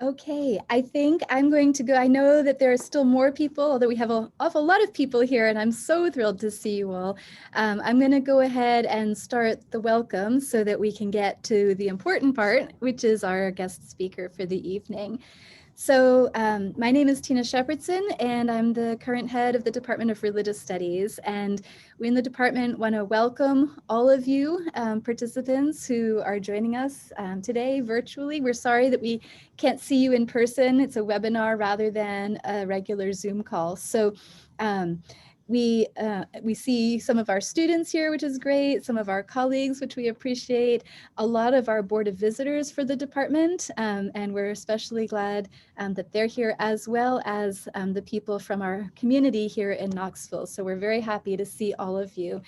Okay, I think I'm going to go. I know that there are still more people, although we have an awful lot of people here, and I'm so thrilled to see you all. I'm going to go ahead and start the welcome so that we can get to the important part, which is our guest speaker for the evening. So my name is Tina Shepherdson, and I'm the current head of the Department of Religious Studies. And we in the department want to welcome all of you participants who are joining us today virtually. We're sorry that we can't see you in person. It's a webinar rather than a regular Zoom call. So we see some of our students here, which is great, some of our colleagues, which we appreciate, a lot of our Board of Visitors for the department, and we're especially glad that they're here, as well as the people from our community here in Knoxville. So we're very happy to see all of you.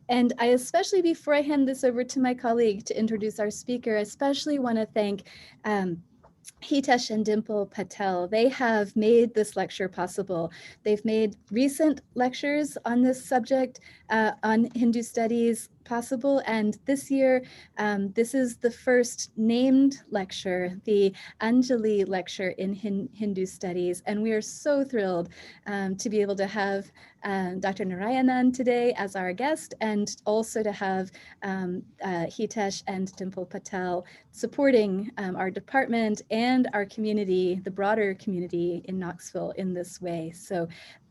And I especially, before I hand this over to my colleague to introduce our speaker, especially want to thank Hitesh and Dimple Patel. They have made this lecture possible. They've made recent lectures on this subject on Hindu studies possible, and this year this is the first named lecture, the Anjali lecture in Hindu studies, and we are so thrilled to be able to have Dr. Narayanan today as our guest, and also to have Hitesh and Dimple Patel supporting our department and our community, the broader community in Knoxville, in this way. So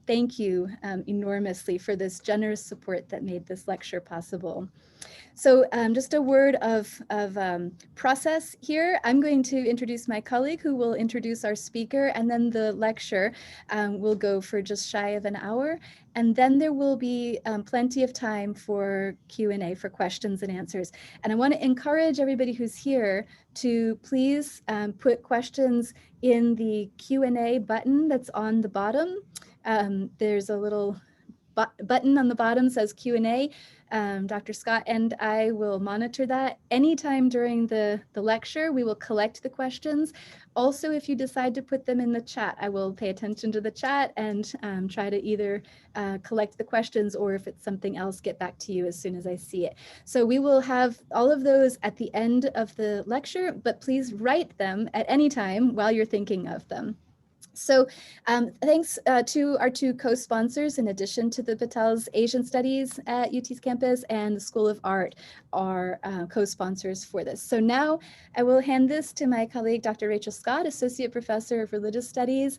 thank you enormously for this generous support that made this lecture possible. So just a word of process here. I'm going to introduce my colleague who will introduce our speaker, and then the lecture will go for just shy of an hour. And then there will be plenty of time for Q&A, for questions and answers. And I want to encourage everybody who's here to please put questions in the Q&A button that's on the bottom. There's a little button on the bottom says Q&A. Dr. Scott and I will monitor that. Anytime during the lecture, we will collect the questions. Also, if you decide to put them in the chat, I will pay attention to the chat and try to either collect the questions, or if it's something else, get back to you as soon as I see it. So we will have all of those at the end of the lecture, but please write them at any time while you're thinking of them. So thanks to our two co-sponsors, in addition to the Patel's Asian Studies at UT's campus and the School of Art, are co-sponsors for this. So now I will hand this to my colleague, Dr. Rachel Scott, Associate Professor of Religious Studies,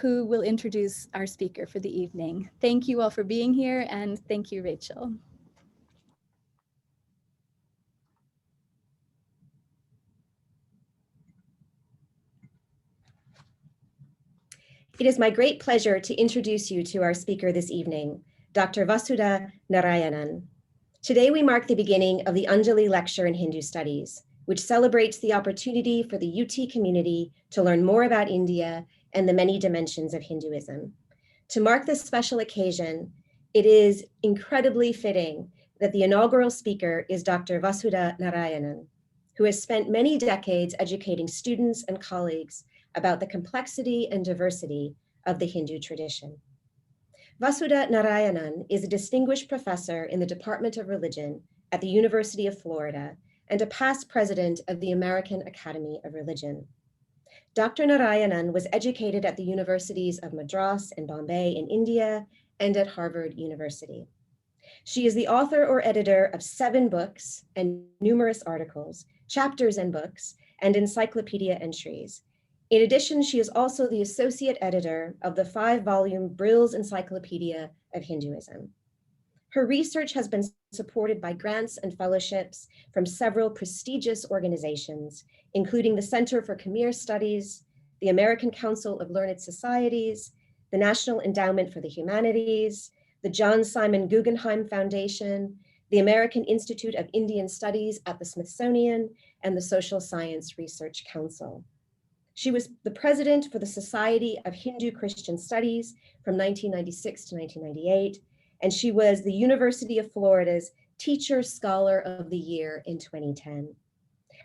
who will introduce our speaker for the evening. Thank you all for being here, and thank you, Rachel. It is my great pleasure to introduce you to our speaker this evening, Dr. Vasudha Narayanan. Today we mark the beginning of the Anjali Lecture in Hindu Studies, which celebrates the opportunity for the UT community to learn more about India and the many dimensions of Hinduism. To mark this special occasion, it is incredibly fitting that the inaugural speaker is Dr. Vasudha Narayanan, who has spent many decades educating students and colleagues about the complexity and diversity of the Hindu tradition. Vasudha Narayanan is a distinguished professor in the Department of Religion at the University of Florida and a past president of the American Academy of Religion. Dr. Narayanan was educated at the universities of Madras and Bombay in India and at Harvard University. She is the author or editor of 7 books and numerous articles, chapters and books, and encyclopedia entries. In addition, she is also the associate editor of the 5-volume Brill's Encyclopedia of Hinduism. Her research has been supported by grants and fellowships from several prestigious organizations, including the Center for Khmer Studies, the American Council of Learned Societies, the National Endowment for the Humanities, the John Simon Guggenheim Foundation, the American Institute of Indian Studies at the Smithsonian, and the Social Science Research Council. She was the president for the Society of Hindu Christian Studies from 1996 to 1998, and she was the University of Florida's Teacher Scholar of the Year in 2010.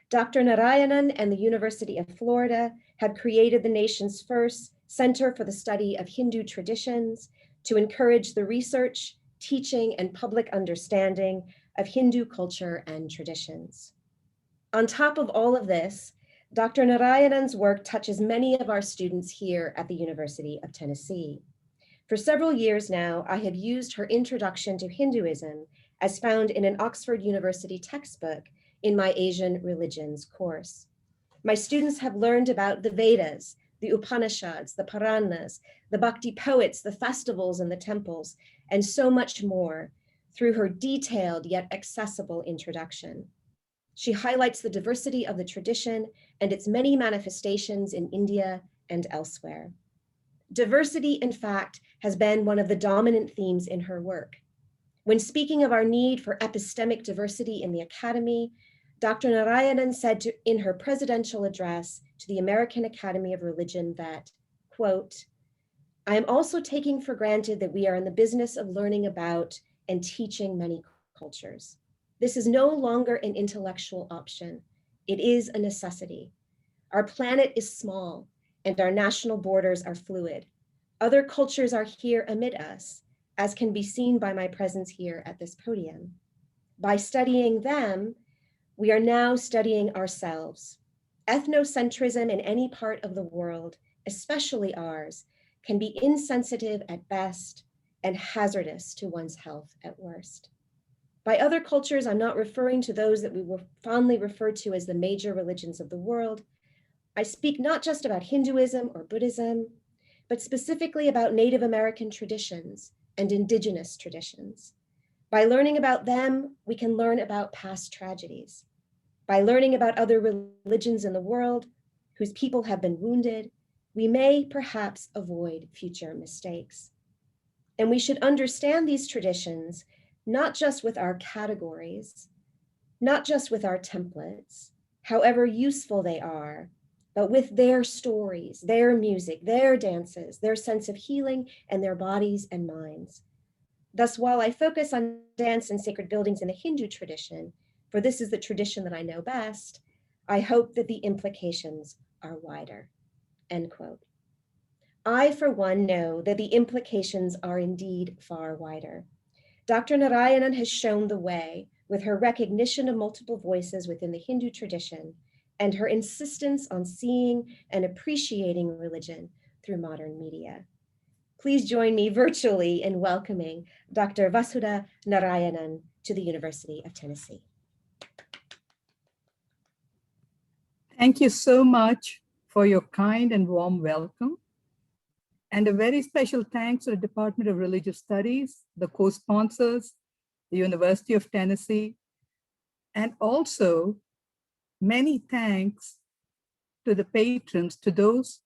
Dr. Narayanan and the University of Florida have created the nation's first Center for the Study of Hindu Traditions to encourage the research, teaching, and public understanding of Hindu culture and traditions. On top of all of this, Dr. Narayanan's work touches many of our students here at the University of Tennessee. For several years now, I have used her introduction to Hinduism as found in an Oxford University textbook in my Asian religions course. My students have learned about the Vedas, the Upanishads, the Puranas, the Bhakti poets, the festivals and the temples, and so much more through her detailed yet accessible introduction. She highlights the diversity of the tradition and its many manifestations in India and elsewhere. Diversity, in fact, has been one of the dominant themes in her work. When speaking of our need for epistemic diversity in the academy, Dr. Narayanan said in her presidential address to the American Academy of Religion that, quote, "I am also taking for granted that we are in the business of learning about and teaching many cultures. This is no longer an intellectual option. It is a necessity. Our planet is small and our national borders are fluid. Other cultures are here amid us, as can be seen by my presence here at this podium. By studying them, we are now studying ourselves. Ethnocentrism in any part of the world, especially ours, can be insensitive at best and hazardous to one's health at worst. By other cultures, I'm not referring to those that we will fondly refer to as the major religions of the world. I speak not just about Hinduism or Buddhism, but specifically about Native American traditions and indigenous traditions. By learning about them, we can learn about past tragedies. By learning about other religions in the world whose people have been wounded, we may perhaps avoid future mistakes. And we should understand these traditions not just with our categories, not just with our templates, however useful they are, but with their stories, their music, their dances, their sense of healing, and their bodies and minds. Thus, while I focus on dance and sacred buildings in the Hindu tradition, for this is the tradition that I know best, I hope that the implications are wider, end quote. I, for one, know that the implications are indeed far wider. Dr. Narayanan has shown the way with her recognition of multiple voices within the Hindu tradition and her insistence on seeing and appreciating religion through modern media. Please join me virtually in welcoming Dr. Vasudha Narayanan to the University of Tennessee. Thank you so much for your kind and warm welcome. And a very special thanks to the Department of Religious Studies, the co-sponsors, the University of Tennessee, and also many thanks to the patrons, to those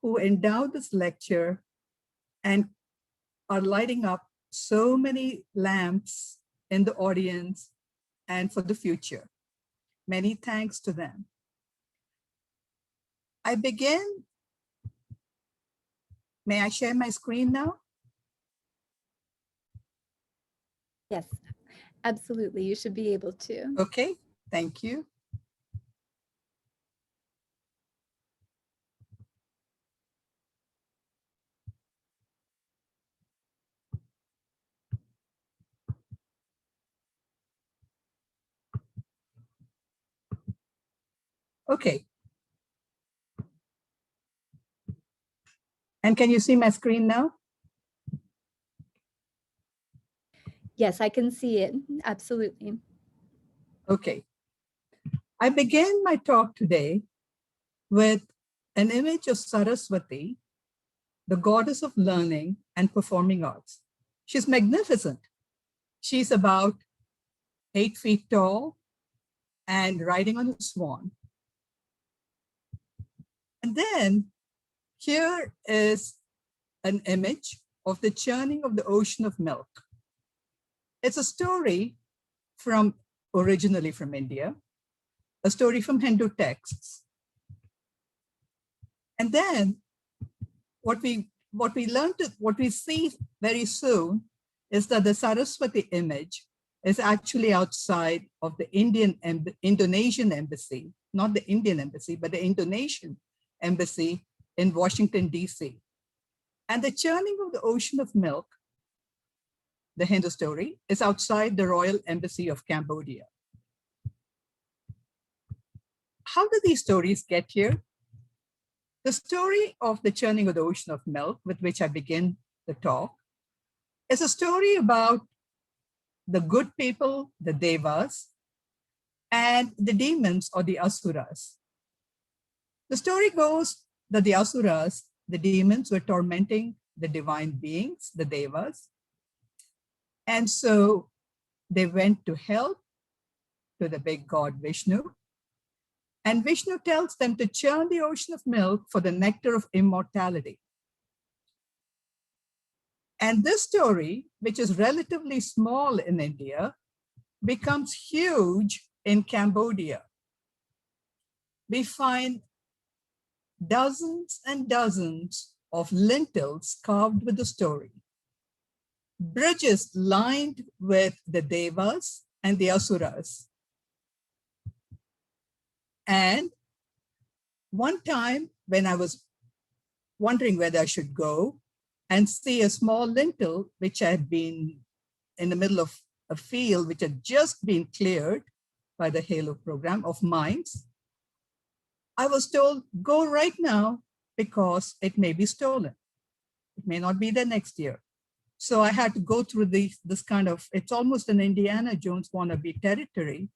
who endowed this lecture and are lighting up so many lamps in the audience and for the future. Many thanks to them. I begin. May I share my screen now? Yes, absolutely. You should be able to. Okay, thank you. Okay. And can you see my screen now? Yes, I can see it. Absolutely. Okay. I begin my talk today with an image of Saraswati, the goddess of learning and performing arts. She's magnificent. She's about 8 feet tall and riding on a swan. And then here is an image of the churning of the ocean of milk. It's a story originally from India, a story from Hindu texts. And then what we see very soon is that the Saraswati image is actually outside of the Indonesian embassy, not the Indian embassy, but the Indonesian embassy in Washington, DC. And the churning of the ocean of milk, the Hindu story, is outside the Royal Embassy of Cambodia. how do these stories get here? The story of the churning of the ocean of milk, with which I begin the talk, is a story about the good people, the devas, and the demons or the asuras. The story goes that the asuras, the demons, were tormenting the divine beings, the devas. And so they went to help to the big god Vishnu. And Vishnu tells them to churn the ocean of milk for the nectar of immortality. And this story, which is relatively small in India, becomes huge in Cambodia. We find dozens and dozens of lintels carved with the story, bridges lined with the devas and the asuras. And one time when I was wondering whether I should go and see a small lintel, which had been in the middle of a field which had just been cleared by the HALO program of mines, I was told, go right now because it may be stolen. It may not be there next year. So I had to go through this kind of, it's almost an Indiana Jones wannabe territory,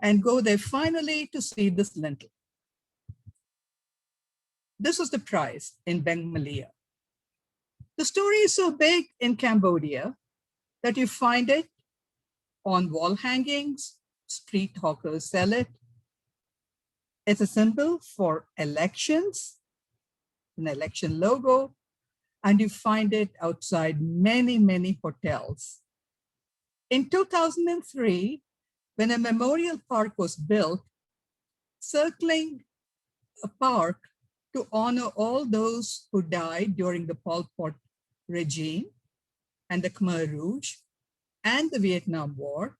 and go there finally to see this lintel. This was the prize in Bengmalia. The story is so big in Cambodia that you find it on wall hangings, street hawkers sell it. It's a symbol for elections, an election logo, and you find it outside many, many hotels. In 2003, when a memorial park was built, circling a park to honor all those who died during the Pol Pot regime and the Khmer Rouge and the Vietnam War,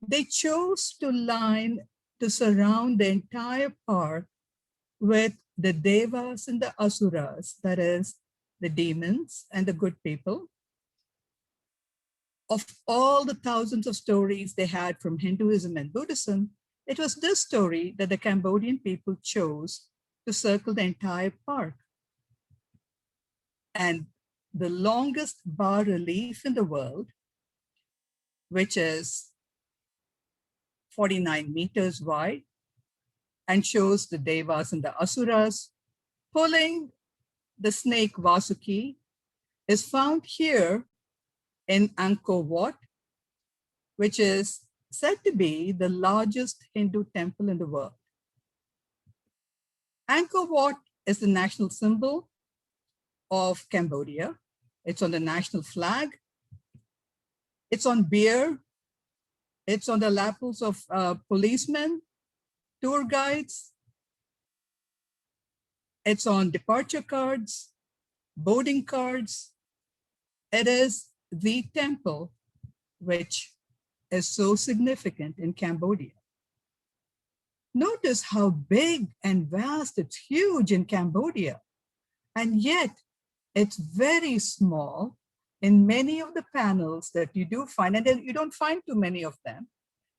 they chose to surround the entire park with the devas and the asuras, that is, the demons and the good people. Of all the thousands of stories they had from Hinduism and Buddhism, it was this story that the Cambodian people chose to circle the entire park. And the longest bas-relief in the world, which is 49 meters wide and shows the devas and the asuras pulling the snake Vasuki, is found here in Angkor, which is said to be the largest Hindu temple in the world. Angkor is the national symbol of Cambodia. It's on the national flag. It's on beer. It's on the lapels of policemen, tour guides. It's on departure cards, boarding cards. It is the temple which is so significant in Cambodia. Notice how big and vast, it's huge in Cambodia, and yet it's very small in many of the panels that you do find, and then you don't find too many of them.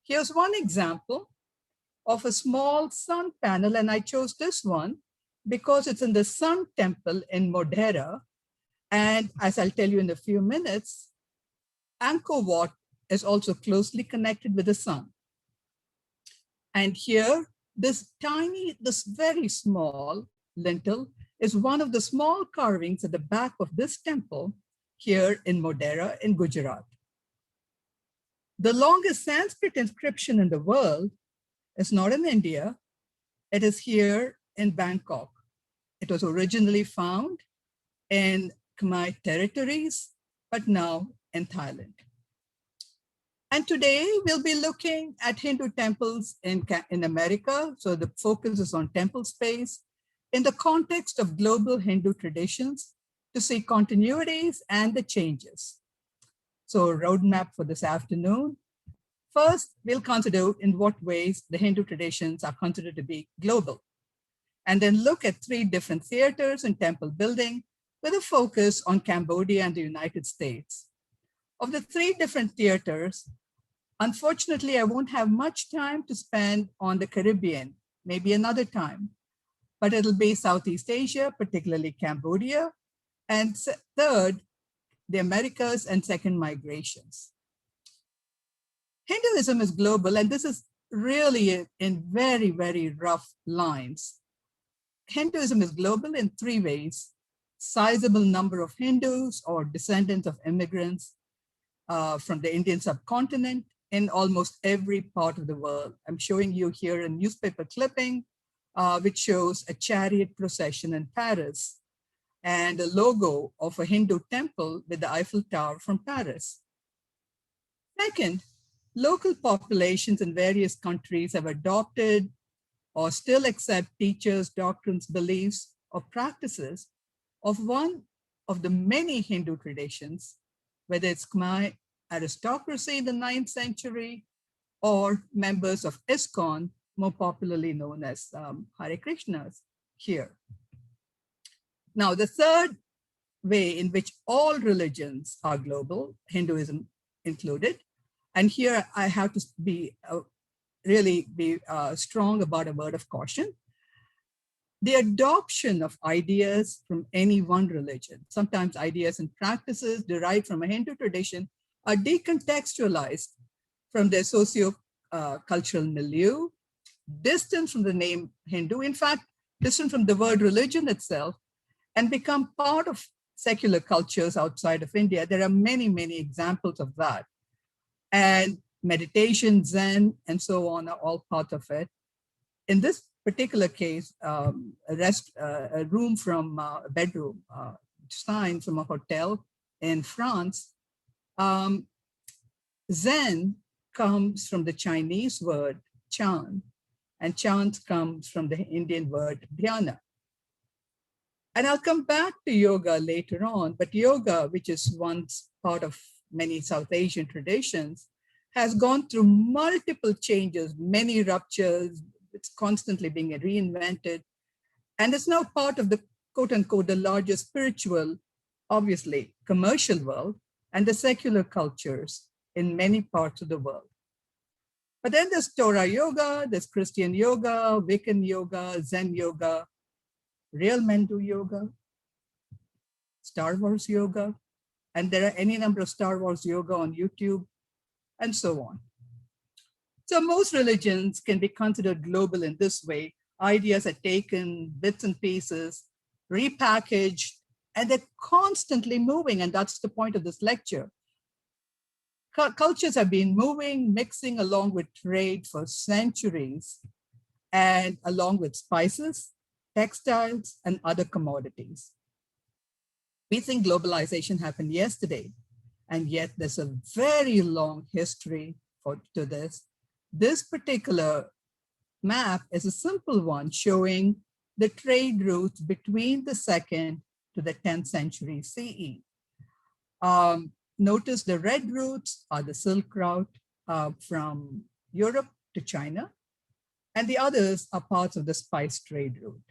Here's one example of a small sun panel, and I chose this one because it's in the Sun Temple in Modhera. And as I'll tell you in a few minutes, Angkor Wat is also closely connected with the sun. And here, this very small lintel is one of the small carvings at the back of this temple here in Modhera in Gujarat. The longest Sanskrit inscription in the world is not in India. It is here in Bangkok. It was originally found in Khmer territories, but now in Thailand. And today we'll be looking at Hindu temples in America. So the focus is on temple space in the context of global Hindu traditions to see continuities and the changes. So a roadmap for this afternoon. First, we'll consider in what ways the Hindu traditions are considered to be global, and then look at 3 different theaters and temple building with a focus on Cambodia and the United States. Of the 3 different theaters, unfortunately, I won't have much time to spend on the Caribbean maybe another time. But it'll be Southeast Asia, particularly Cambodia. And third, the Americas, and second, migrations. Hinduism is global, and this is really in very, very rough lines. Hinduism is global in three ways: sizable number of Hindus or descendants of immigrants from the Indian subcontinent in almost every part of the world. I'm showing you here a newspaper clipping, which shows a chariot procession in Paris and a logo of a Hindu temple with the Eiffel Tower from Paris. Second, local populations in various countries have adopted or still accept teachers, doctrines, beliefs, or practices of one of the many Hindu traditions, whether it's Khmer aristocracy in the 9th century or members of ISKCON, more popularly known as Hare Krishnas here. Now, the third way in which all religions are global, Hinduism included, and here I have to be really be strong about a word of caution. The adoption of ideas from any one religion, sometimes ideas and practices derived from a Hindu tradition, are decontextualized from their socio-cultural milieu, distant from the name Hindu, in fact, distant from the word religion itself, and become part of secular cultures outside of India. There are many, many examples of that. And meditation, Zen, and so on are all part of it. In this particular case, a room from a bedroom, signed from a hotel in France. Zen comes from the Chinese word chan, and chant comes from the Indian word dhyana. And I'll come back to yoga later on, but yoga, which is once part of many South Asian traditions, has gone through multiple changes, many ruptures. It's constantly being reinvented. And it's now part of the quote unquote, the largest spiritual, obviously commercial world, and the secular cultures in many parts of the world. But then there's Torah yoga, there's Christian yoga, Wiccan yoga, Zen yoga, real men do yoga, Star Wars yoga, and there are any number of Star Wars yoga on YouTube, and so on. So most religions can be considered global in this way. Ideas are taken, bits and pieces, repackaged, and they're constantly moving, and that's the point of this lecture. Cultures have been moving, mixing along with trade for centuries, and along with spices, textiles, and other commodities. We think globalization happened yesterday, and yet there's a very long history to this. This particular map is a simple one showing the trade routes between the 2nd to the 10th century CE. Notice the red routes are the Silk Route from Europe to China, and the others are parts of the spice trade route.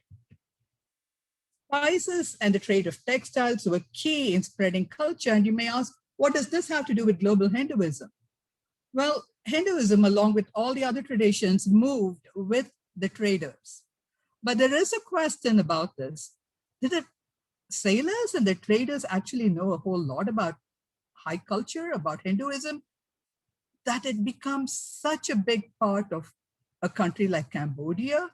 Spices and the trade of textiles were key in spreading culture, and you may ask, what does this have to do with global Hinduism? Well, Hinduism, along with all the other traditions, moved with the traders. But there is a question about this. Did the sailors and the traders actually know a whole lot about high culture, about Hinduism, that it becomes such a big part of a country like Cambodia?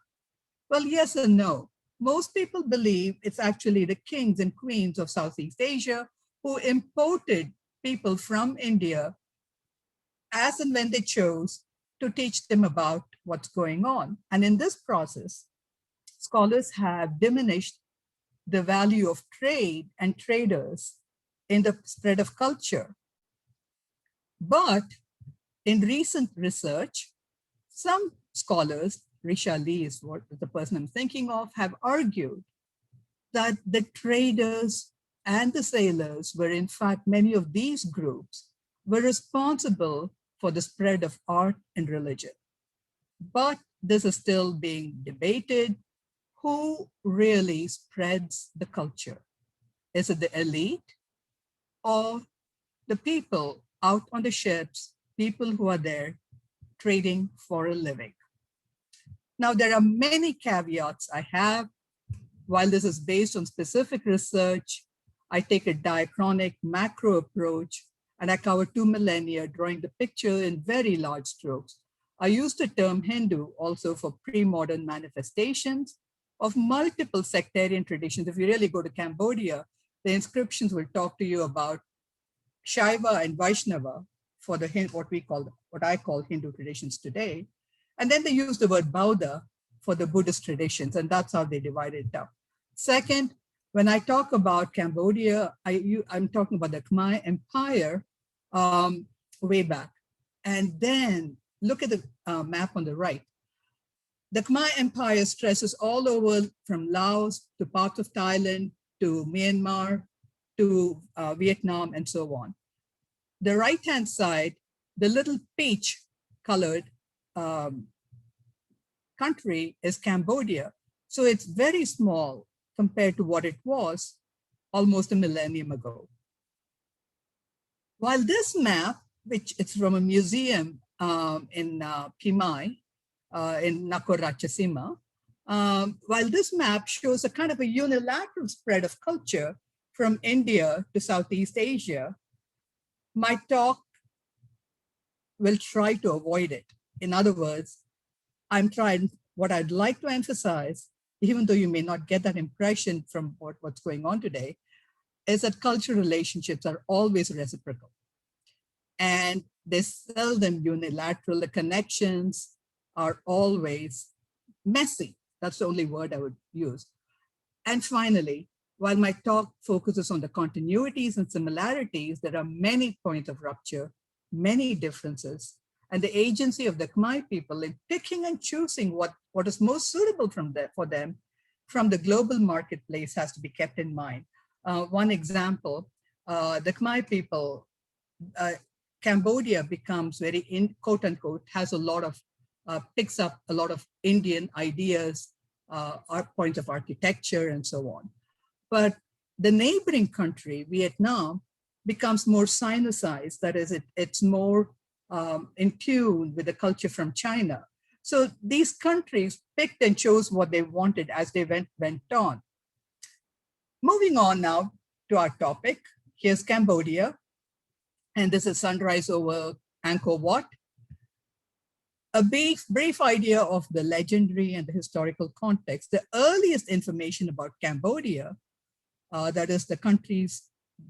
Well, yes and no. Most people believe it's actually the kings and queens of Southeast Asia who imported people from India as and when they chose to teach them about what's going on. And in this process, scholars have diminished the value of trade and traders in the spread of culture. But in recent research, some scholars, Risha Lee is what the person I'm thinking of, have argued that the traders and the sailors were in fact, many of these groups were responsible for the spread of art and religion. But this is still being debated. Who really spreads the culture? Is it the elite or the people out on the ships, people who are there trading for a living? Now, there are many caveats I have. While this is based on specific research, I take a diachronic macro approach, and I cover 2 millennia, drawing the picture in very large strokes. I use the term Hindu also for pre-modern manifestations of multiple sectarian traditions. If you really go to Cambodia, the inscriptions will talk to you about Shaiva and Vaishnava for the what I call Hindu traditions today. And then they use the word Bauddha for the Buddhist traditions, and that's how they divide it up. Second, when I talk about Cambodia, I'm talking about the Khmer Empire way back. And then look at the map on the right. The Khmer Empire stresses all over from Laos to parts of Thailand to Myanmar to Vietnam and so on. The right-hand side, the little peach colored country is Cambodia. So it's very small compared to what it was almost a millennium ago. While this map, which it's from a museum in Pimai, in Nakhon Ratchasima, while this map shows a kind of a unilateral spread of culture from India to Southeast Asia, my talk will try to avoid it. In other words, what I'd like to emphasize, even though you may not get that impression from what's going on today, is that cultural relationships are always reciprocal. And they're seldom unilateral. The connections are always messy. That's the only word I would use. And finally, while my talk focuses on the continuities and similarities, there are many points of rupture, many differences, and the agency of the Khmer people in picking and choosing what is most suitable for them from the global marketplace has to be kept in mind. One example, the Khmer people, Cambodia becomes very, quote unquote, has a lot of, picks up a lot of Indian ideas, points of architecture and so on. But the neighboring country, Vietnam, becomes more Sinicized. That is, it's more in tune with the culture from China. So these countries picked and chose what they wanted as they went on. Moving on now to our topic. Here's Cambodia. And this is sunrise over Angkor Wat. A brief idea of the legendary and the historical context. The earliest information about Cambodia, that is the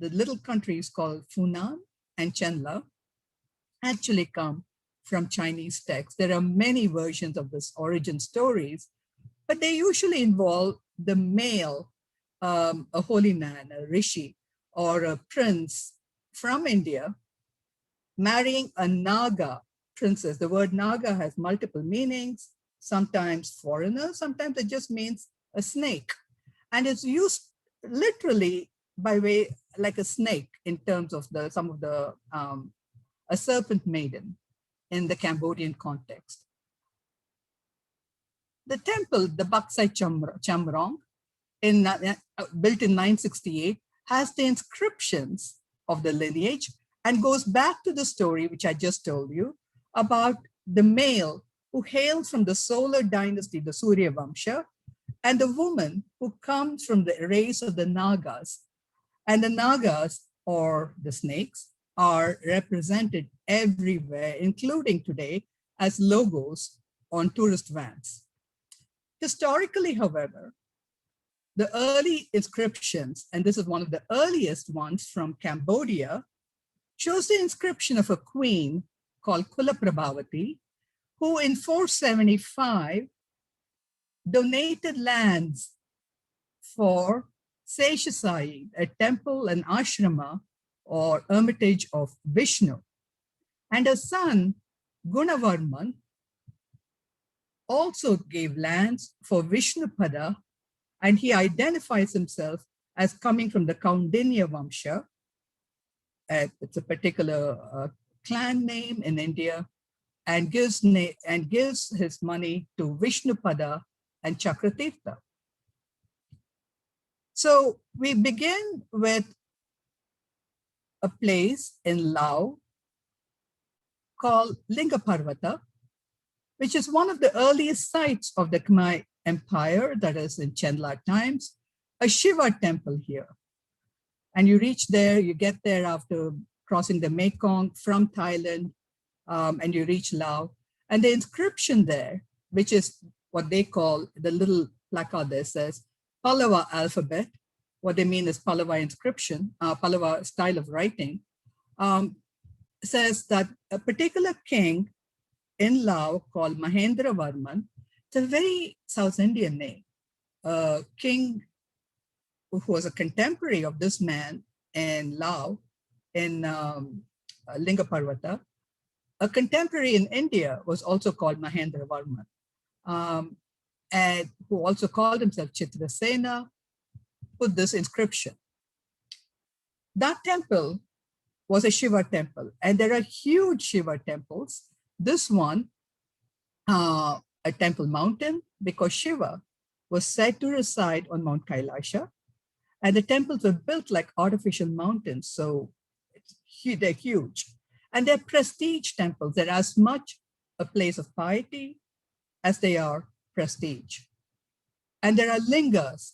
little countries called Funan and Chenla, actually come from Chinese texts. There are many versions of this origin stories, but they usually involve the male, a holy man, a rishi, or a prince from India, marrying a Naga princess. The word Naga has multiple meanings, sometimes foreigner, sometimes it just means a snake. And it's used literally by way like a snake in terms of a serpent maiden in the Cambodian context. The temple, the Baksai Chamrong, built in 968, has the inscriptions of the lineage and goes back to the story, which I just told you, about the male who hails from the solar dynasty, the Surya Vamsha, and the woman who comes from the race of the Nagas. And the Nagas, or the snakes, are represented everywhere, including today, as logos on tourist vans. Historically, however, the early inscriptions, and this is one of the earliest ones from Cambodia, shows the inscription of a queen called Kulaprabhavati, who in 475 donated lands for Seshasai, a temple and ashrama or hermitage of Vishnu. And her son, Gunavarman, also gave lands for Vishnupada, and he identifies himself as coming from the Kaundinya Vamsha. It's a particular clan name in India, and gives his money to Vishnupada and Chakratirtha. So we begin with a place in Laos called Linga Parvata, which is one of the earliest sites of the Khmer Empire, that is in Chenla times, a Shiva temple here. And you reach there, you get there after crossing the Mekong from Thailand, and you reach Laos. And the inscription there, which is what they call the little placard that says Pallava alphabet, what they mean is Pallava inscription, Pallava style of writing, says that a particular king in Laos called Mahendra Varman, it's a very South Indian name, a king who was a contemporary of this man in Laos, in Linga Parvata. A contemporary in India was also called Mahendra Varman, and who also called himself Chitrasena, put this inscription. That temple was a Shiva temple, and there are huge Shiva temples. This one, a temple mountain, because Shiva was said to reside on Mount Kailasha, and the temples were built like artificial mountains, so they're huge. And they're prestige temples. They're as much a place of piety as they are prestige. And there are lingas,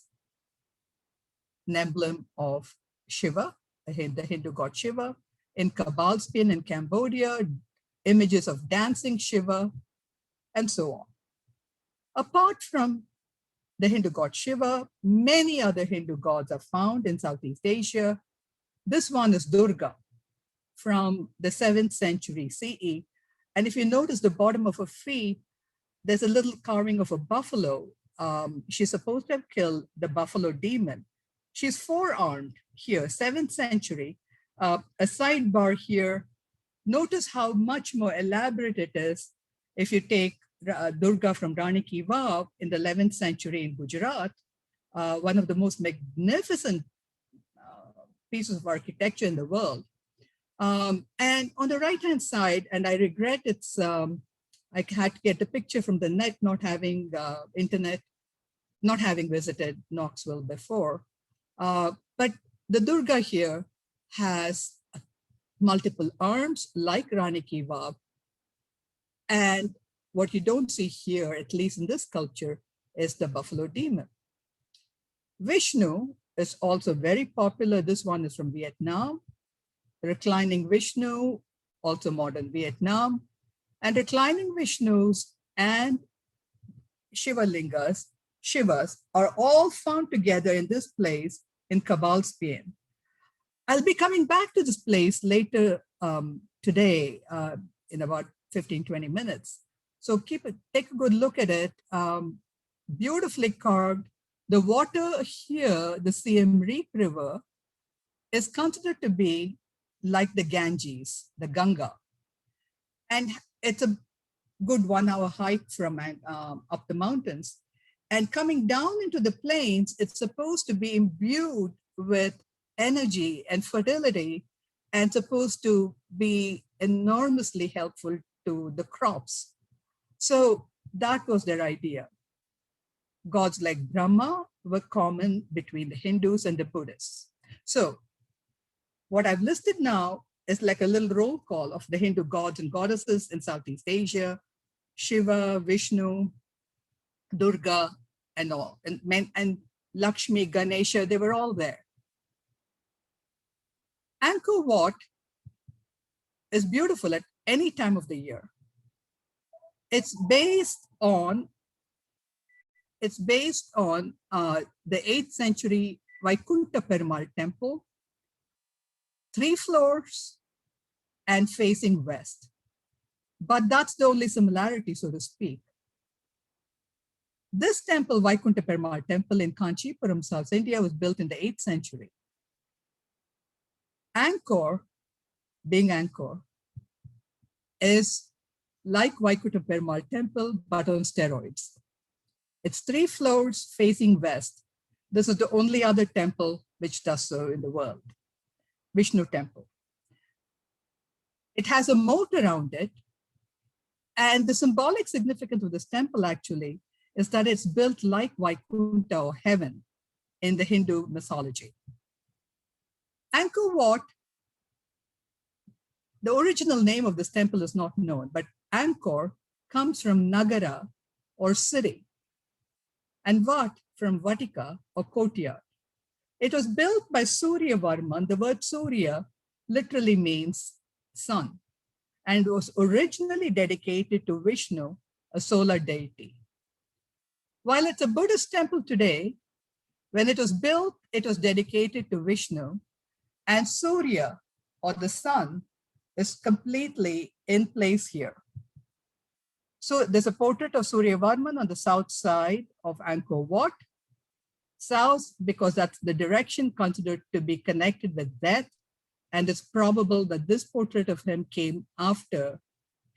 an emblem of Shiva, the Hindu god Shiva. In Cabalspian in Cambodia, images of dancing Shiva, and so on. Apart from the Hindu god Shiva, many other Hindu gods are found in Southeast Asia. This one is Durga from the 7th century CE. And if you notice the bottom of her feet, there's a little carving of a buffalo. She's supposed to have killed the buffalo demon. She's four-armed here, 7th century. A sidebar here. Notice how much more elaborate it is if you take Durga from Rani Ki Vav in the 11th century in Gujarat, one of the most magnificent pieces of architecture in the world. And on the right-hand side, and I regret it's, I had to get a picture from the net, not having internet, not having visited Knoxville before. But the Durga here has multiple arms like Rani Ki Vav. And what you don't see here, at least in this sculpture, is the buffalo demon. Vishnu is also very popular. This one is from Vietnam. Reclining Vishnu, also modern Vietnam. And reclining Vishnus and Shivalingas, Shivas, are all found together in this place in Cabalspian. I'll be coming back to this place later today in about 15, 20 minutes. So take a good look at it. Beautifully carved. The water here, the Siem Reap River, is considered to be like the Ganges, the Ganga. And it's a good 1 hour hike from up the mountains. And coming down into the plains, it's supposed to be imbued with energy and fertility and supposed to be enormously helpful to the crops. So that was their idea. Gods like Brahma were common between the Hindus and the Buddhists. So what I've listed now is like a little roll call of the Hindu gods and goddesses in Southeast Asia, Shiva, Vishnu, Durga, and all, and Lakshmi, Ganesha, they were all there. Angkor Wat is beautiful at any time of the year. It's based on the 8th century Vaikunta Perumal temple, 3 floors and facing west. But that's the only similarity, so to speak. This temple, Vaikunta Perumal temple in Kanchipuram, South India, was built in the 8th century. Angkor, being Angkor, is like Vaikunta Perumal temple, but on steroids. It's 3 floors facing west. This is the only other temple which does so in the world, Vishnu temple. It has a moat around it. And the symbolic significance of this temple actually is that it's built like Vaikunta or heaven in the Hindu mythology. Angkor Wat, the original name of this temple is not known, but Angkor comes from Nagara or city, and Vat from Vatika or courtyard. It was built by Surya Varman. The word Surya literally means sun, and was originally dedicated to Vishnu, a solar deity. While it's a Buddhist temple today, when it was built, it was dedicated to Vishnu, and Surya, or the sun, is completely in place here. So there's a portrait of Surya Varman on the south side of Angkor Wat. South, because that's the direction considered to be connected with death, and it's probable that this portrait of him came after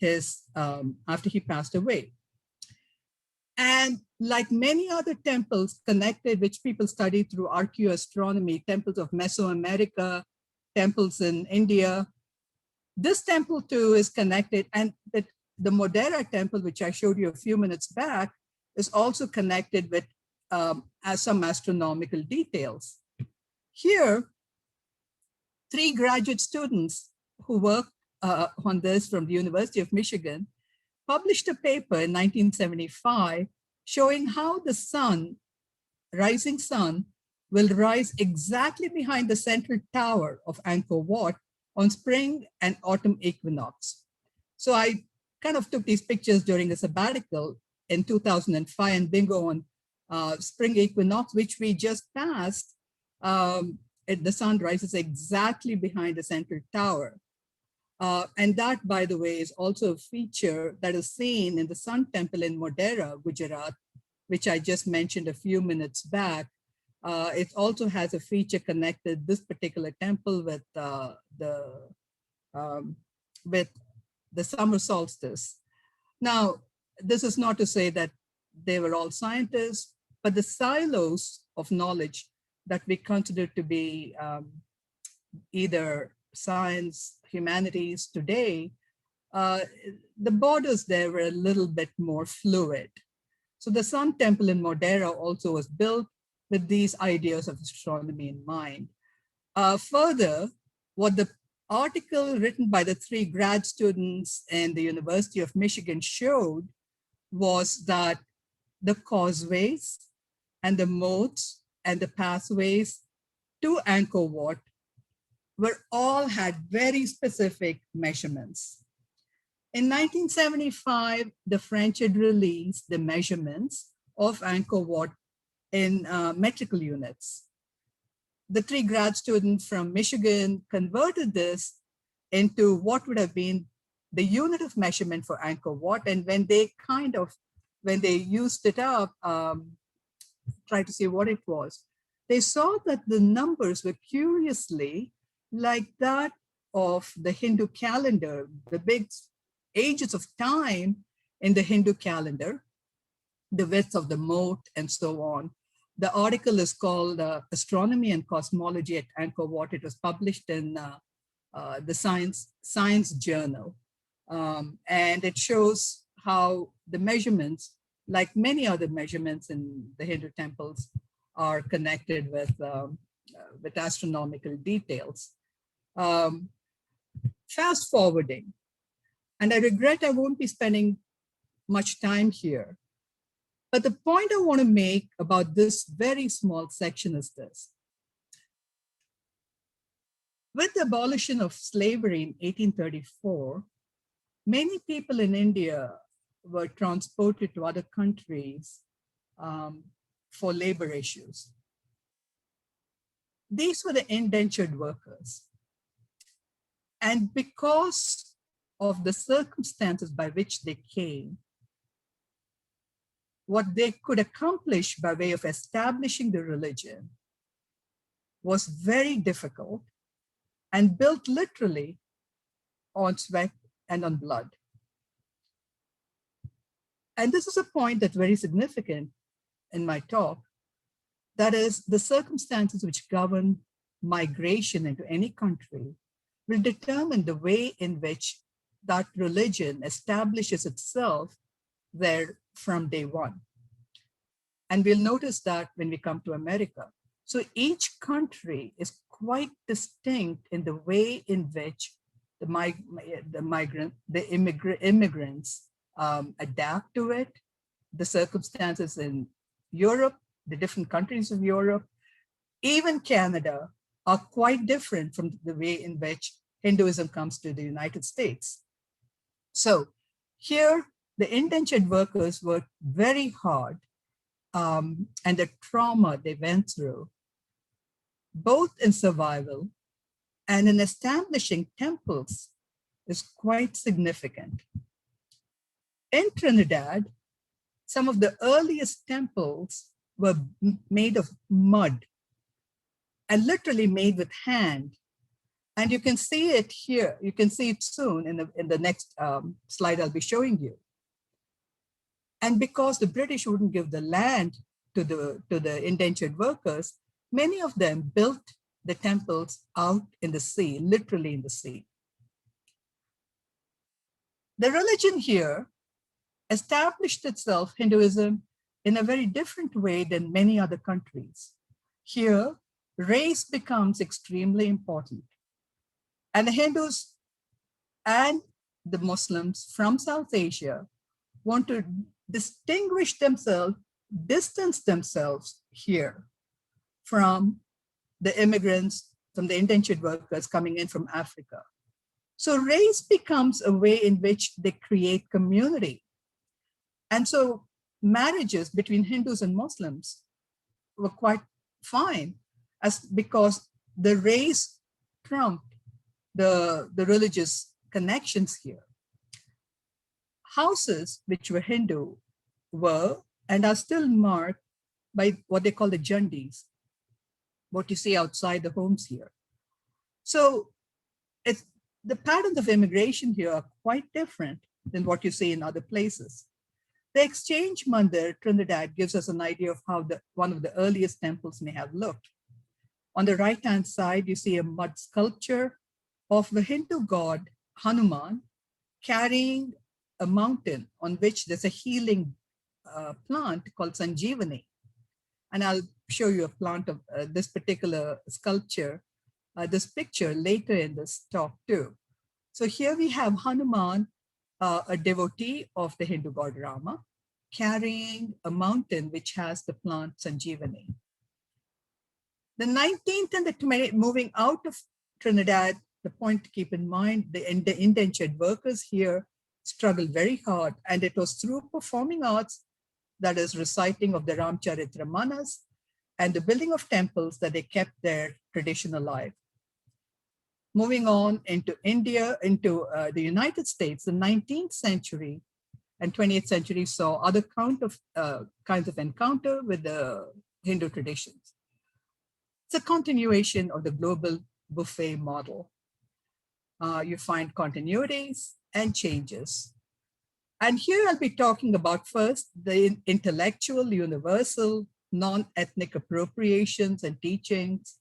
after he passed away. And like many other temples connected, which people study through archaeoastronomy, temples of Mesoamerica, temples in India, this temple too is connected. And the Modera temple, which I showed you a few minutes back, is also connected with some astronomical details. Here, 3 graduate students who worked on this from the University of Michigan published a paper in 1975 showing how the sun, rising sun, will rise exactly behind the central tower of Angkor Wat on spring and autumn equinox. So I kind of took these pictures during a sabbatical in 2005 and bingo on spring equinox, which we just passed. The sun rises exactly behind the central tower. And that, by the way, is also a feature that is seen in the Sun Temple in Modera, Gujarat, which I just mentioned a few minutes back. It also has a feature connected, this particular temple, with the summer solstice. Now, this is not to say that they were all scientists, but the silos of knowledge that we consider to be either science, humanities today, the borders there were a little bit more fluid. So the Sun Temple in Modera also was built with these ideas of astronomy in mind. Further, what the article written by the 3 grad students in the University of Michigan showed was that the causeways and the moats and the pathways to Angkor Wat had very specific measurements. In 1975, the French had released the measurements of Angkor Wat in metrical units. The 3 grad students from Michigan converted this into what would have been the unit of measurement for Angkor Wat. And when they used it up, tried to see what it was, they saw that the numbers were curiously like that of the Hindu calendar, the big ages of time in the Hindu calendar, the width of the moat and so on. The article is called Astronomy and Cosmology at Angkor Wat. It was published in the Science Journal. And it shows how the measurements, like many other measurements in the Hindu temples, are connected with astronomical details. Fast forwarding, and I regret I won't be spending much time here, but the point I want to make about this very small section is this. With the abolition of slavery in 1834, many people in India were transported to other countries for labor issues. These were the indentured workers. And because of the circumstances by which they came, what they could accomplish by way of establishing the religion was very difficult and built literally on sweat and on blood. And this is a point that's very significant in my talk. That is, the circumstances which govern migration into any country will determine the way in which that religion establishes itself there from day one. And we'll notice that when we come to America. So each country is quite distinct in the way in which the immigrants adapt to it. The circumstances in Europe, the different countries of Europe, even Canada, are quite different from the way in which Hinduism comes to the United States. So here, the indentured workers worked very hard, and the trauma they went through, both in survival and in establishing temples, is quite significant. In Trinidad, some of the earliest temples were made of mud and literally made with hand. And you can see it here. You can see it soon in the next slide I'll be showing you. And because the British wouldn't give the land to the indentured workers, many of them built the temples out in the sea, literally in the sea. The religion here established itself, Hinduism, in a very different way than many other countries. Here, race becomes extremely important. And the Hindus and the Muslims from South Asia want to distinguish themselves, distance themselves here from the immigrants, from the indentured workers coming in from Africa. So race becomes a way in which they create community. And so marriages between Hindus and Muslims were quite fine, because the race trumped the religious connections here. Houses which were Hindu were and are still marked by what they call the jandis, what you see outside the homes here. So the patterns of immigration here are quite different than what you see in other places. The exchange mandir, Trinidad, gives us an idea of how one of the earliest temples may have looked. On the right-hand side, you see a mud sculpture of the Hindu god Hanuman carrying a mountain on which there's a healing plant called Sanjeevani. And I'll show you a plant of this particular sculpture, this picture later in this talk too. So here we have Hanuman, a devotee of the Hindu god Rama, carrying a mountain which has the plant Sanjeevani. The 19th and the 20th, moving out of Trinidad, the point to keep in mind, the indentured workers here struggled very hard, and it was through performing arts, that is reciting of the Ramcharitramanas and the building of temples, that they kept their tradition alive. Moving on into India, into the United States, the 19th century and 20th century saw other kinds of encounter with the Hindu traditions. It's a continuation of the global buffet model. You find continuities and changes. And here I'll be talking about first the intellectual, universal, non-ethnic appropriations and teachings.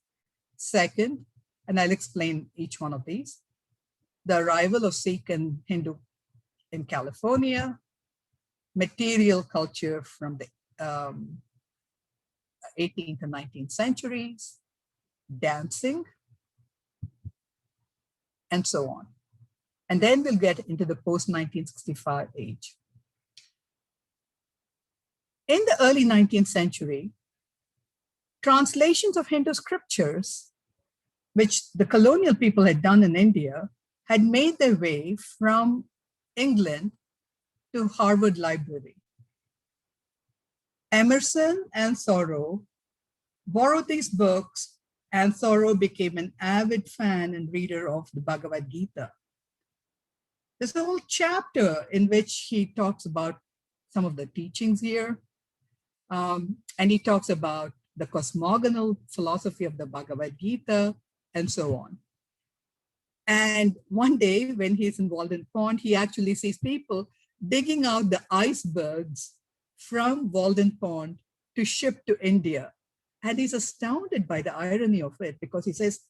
Second, and I'll explain each one of these, the arrival of Sikh and Hindu in California, material culture from the 18th and 19th centuries, dancing, and so on. And then we'll get into the post-1965 age. In the early 19th century, translations of Hindu scriptures, which the colonial people had done in India, had made their way from England to Harvard Library. Emerson and Thoreau borrowed these books, and Thoreau became an avid fan and reader of the Bhagavad Gita. There's a whole chapter in which he talks about some of the teachings here. And he talks about the cosmogonal philosophy of the Bhagavad Gita and so on. And one day when he's in Walden Pond, he actually sees people digging out the icebergs from Walden Pond to ship to India. And he's astounded by the irony of it, because he says,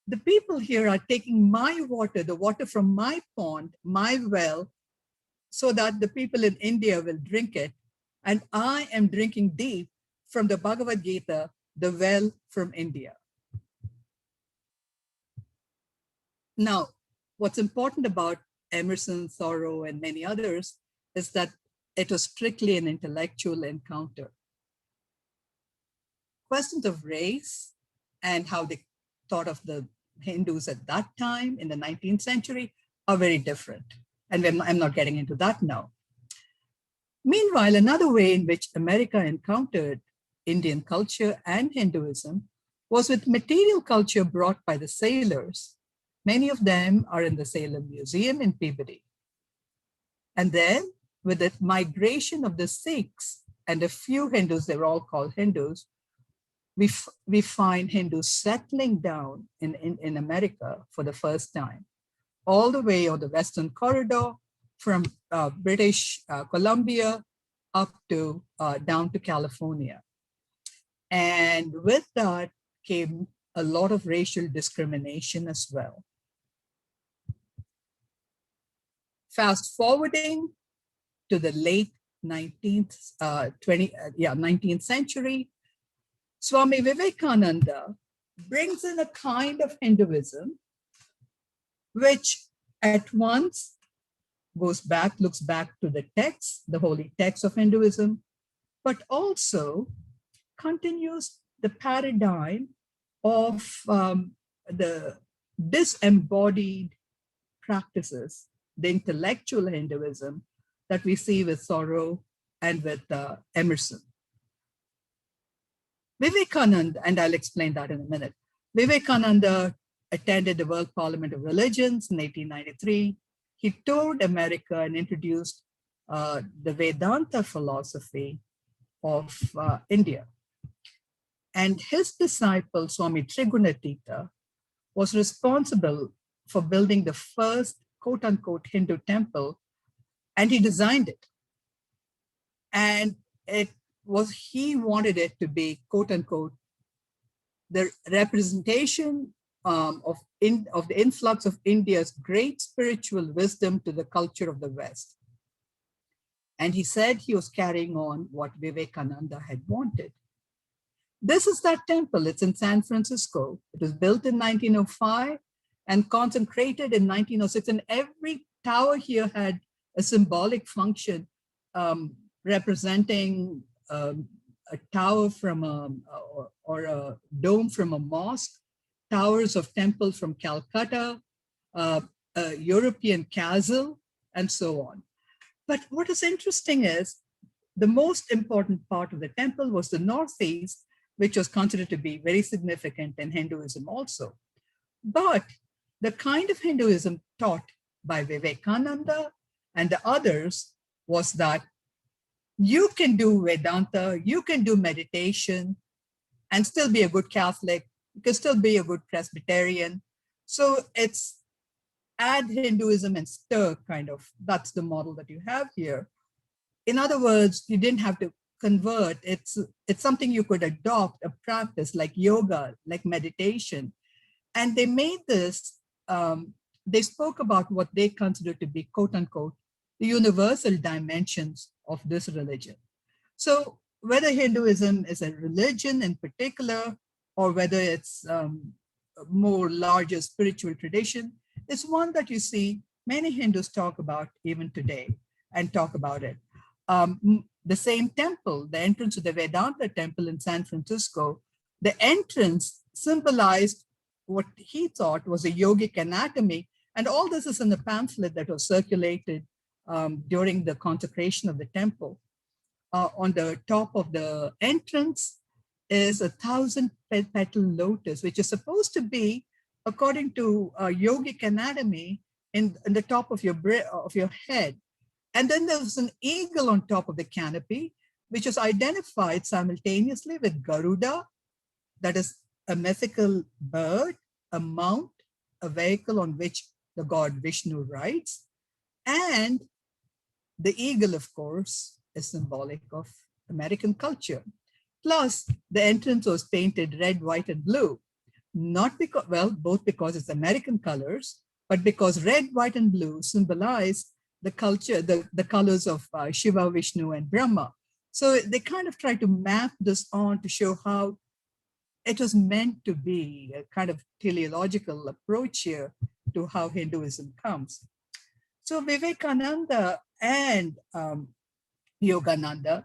the people here are taking my water, the water from my pond, my well, so that the people in India will drink it. And I am drinking deep from the Bhagavad Gita, the well from India. Now, what's important about Emerson, Thoreau, and many others is that it was strictly an intellectual encounter. Questions of race and how they thought of the Hindus at that time in the 19th century are very different. And I'm not getting into that now. Meanwhile, another way in which America encountered Indian culture and Hinduism was with material culture brought by the sailors. Many of them are in the Salem Museum in Peabody. And then with the migration of the Sikhs and a few Hindus, they're all called Hindus, we find Hindus settling down in America for the first time, all the way on the Western Corridor from British Columbia up to down to California. And with that came a lot of racial discrimination as well. Fast forwarding to the late 19th century, Swami Vivekananda brings in a kind of Hinduism which at once looks back to the text, the holy text of Hinduism, but also continues the paradigm of the disembodied practices, the intellectual Hinduism that we see with Thoreau and with Emerson. Vivekananda, and I'll explain that in a minute, Vivekananda attended the World Parliament of Religions in 1893. He toured America and introduced the Vedanta philosophy of India. And his disciple, Swami Trigunatita, was responsible for building the first quote-unquote Hindu temple, and he designed it. And he wanted it to be, quote-unquote, the representation of the influx of India's great spiritual wisdom to the culture of the West. And he said he was carrying on what Vivekananda had wanted. This is that temple. It's in San Francisco. It was built in 1905 and consecrated in 1906. And every tower here had a symbolic function representing a tower from or a dome from a mosque, towers of temples from Calcutta, a European castle, and so on. But what is interesting is the most important part of the temple was the northeast, which was considered to be very significant in Hinduism also. But the kind of Hinduism taught by Vivekananda and the others was that you can do Vedanta, you can do meditation and still be a good Catholic, you can still be a good Presbyterian. So it's add Hinduism and stir kind of, that's the model that you have here. In other words, you didn't have to convert. It's something you could adopt, a practice like yoga, like meditation. And they made this, they spoke about what they considered to be, quote unquote, the universal dimensions of this religion. So whether Hinduism is a religion in particular, or whether it's a more larger spiritual tradition, it's one that you see many Hindus talk about even today and talk about it. The same temple, the entrance to the Vedanta temple in San Francisco, the entrance symbolized what he thought was a yogic anatomy. And all this is in the pamphlet that was circulated during the consecration of the temple. On the top of the entrance is 1,000-petal lotus, which is supposed to be, according to yogic anatomy, in the top of your head. And then there's an eagle on top of the canopy, which is identified simultaneously with Garuda, that is a mythical bird, a mount, a vehicle on which the god Vishnu rides. And the eagle, of course, is symbolic of American culture. Plus, the entrance was painted red, white, and blue. Not because, well, both because it's American colors, but because red, white, and blue symbolize the culture, the colors of Shiva, Vishnu, and Brahma. So they kind of try to map this on to show how it was meant to be, a kind of teleological approach here to how Hinduism comes. So Vivekananda and Yogananda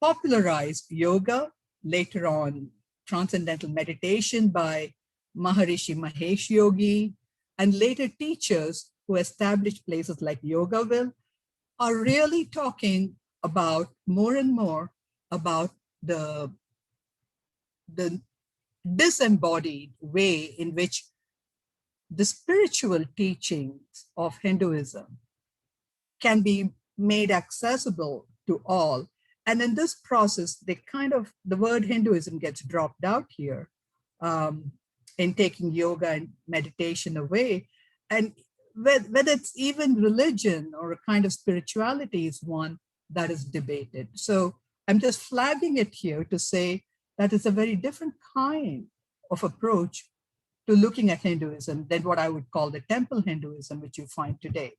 popularized yoga, later on transcendental meditation by Maharishi Mahesh Yogi, and later teachers who established places like Yogaville are really talking about more and more about the disembodied way in which the spiritual teachings of Hinduism can be made accessible to all. And in this process, the word Hinduism gets dropped out here in taking yoga and meditation away. And whether it's even religion or a kind of spirituality is one that is debated. So I'm just flagging it here to say that it's a very different kind of approach to looking at Hinduism than what I would call the temple Hinduism, which you find today.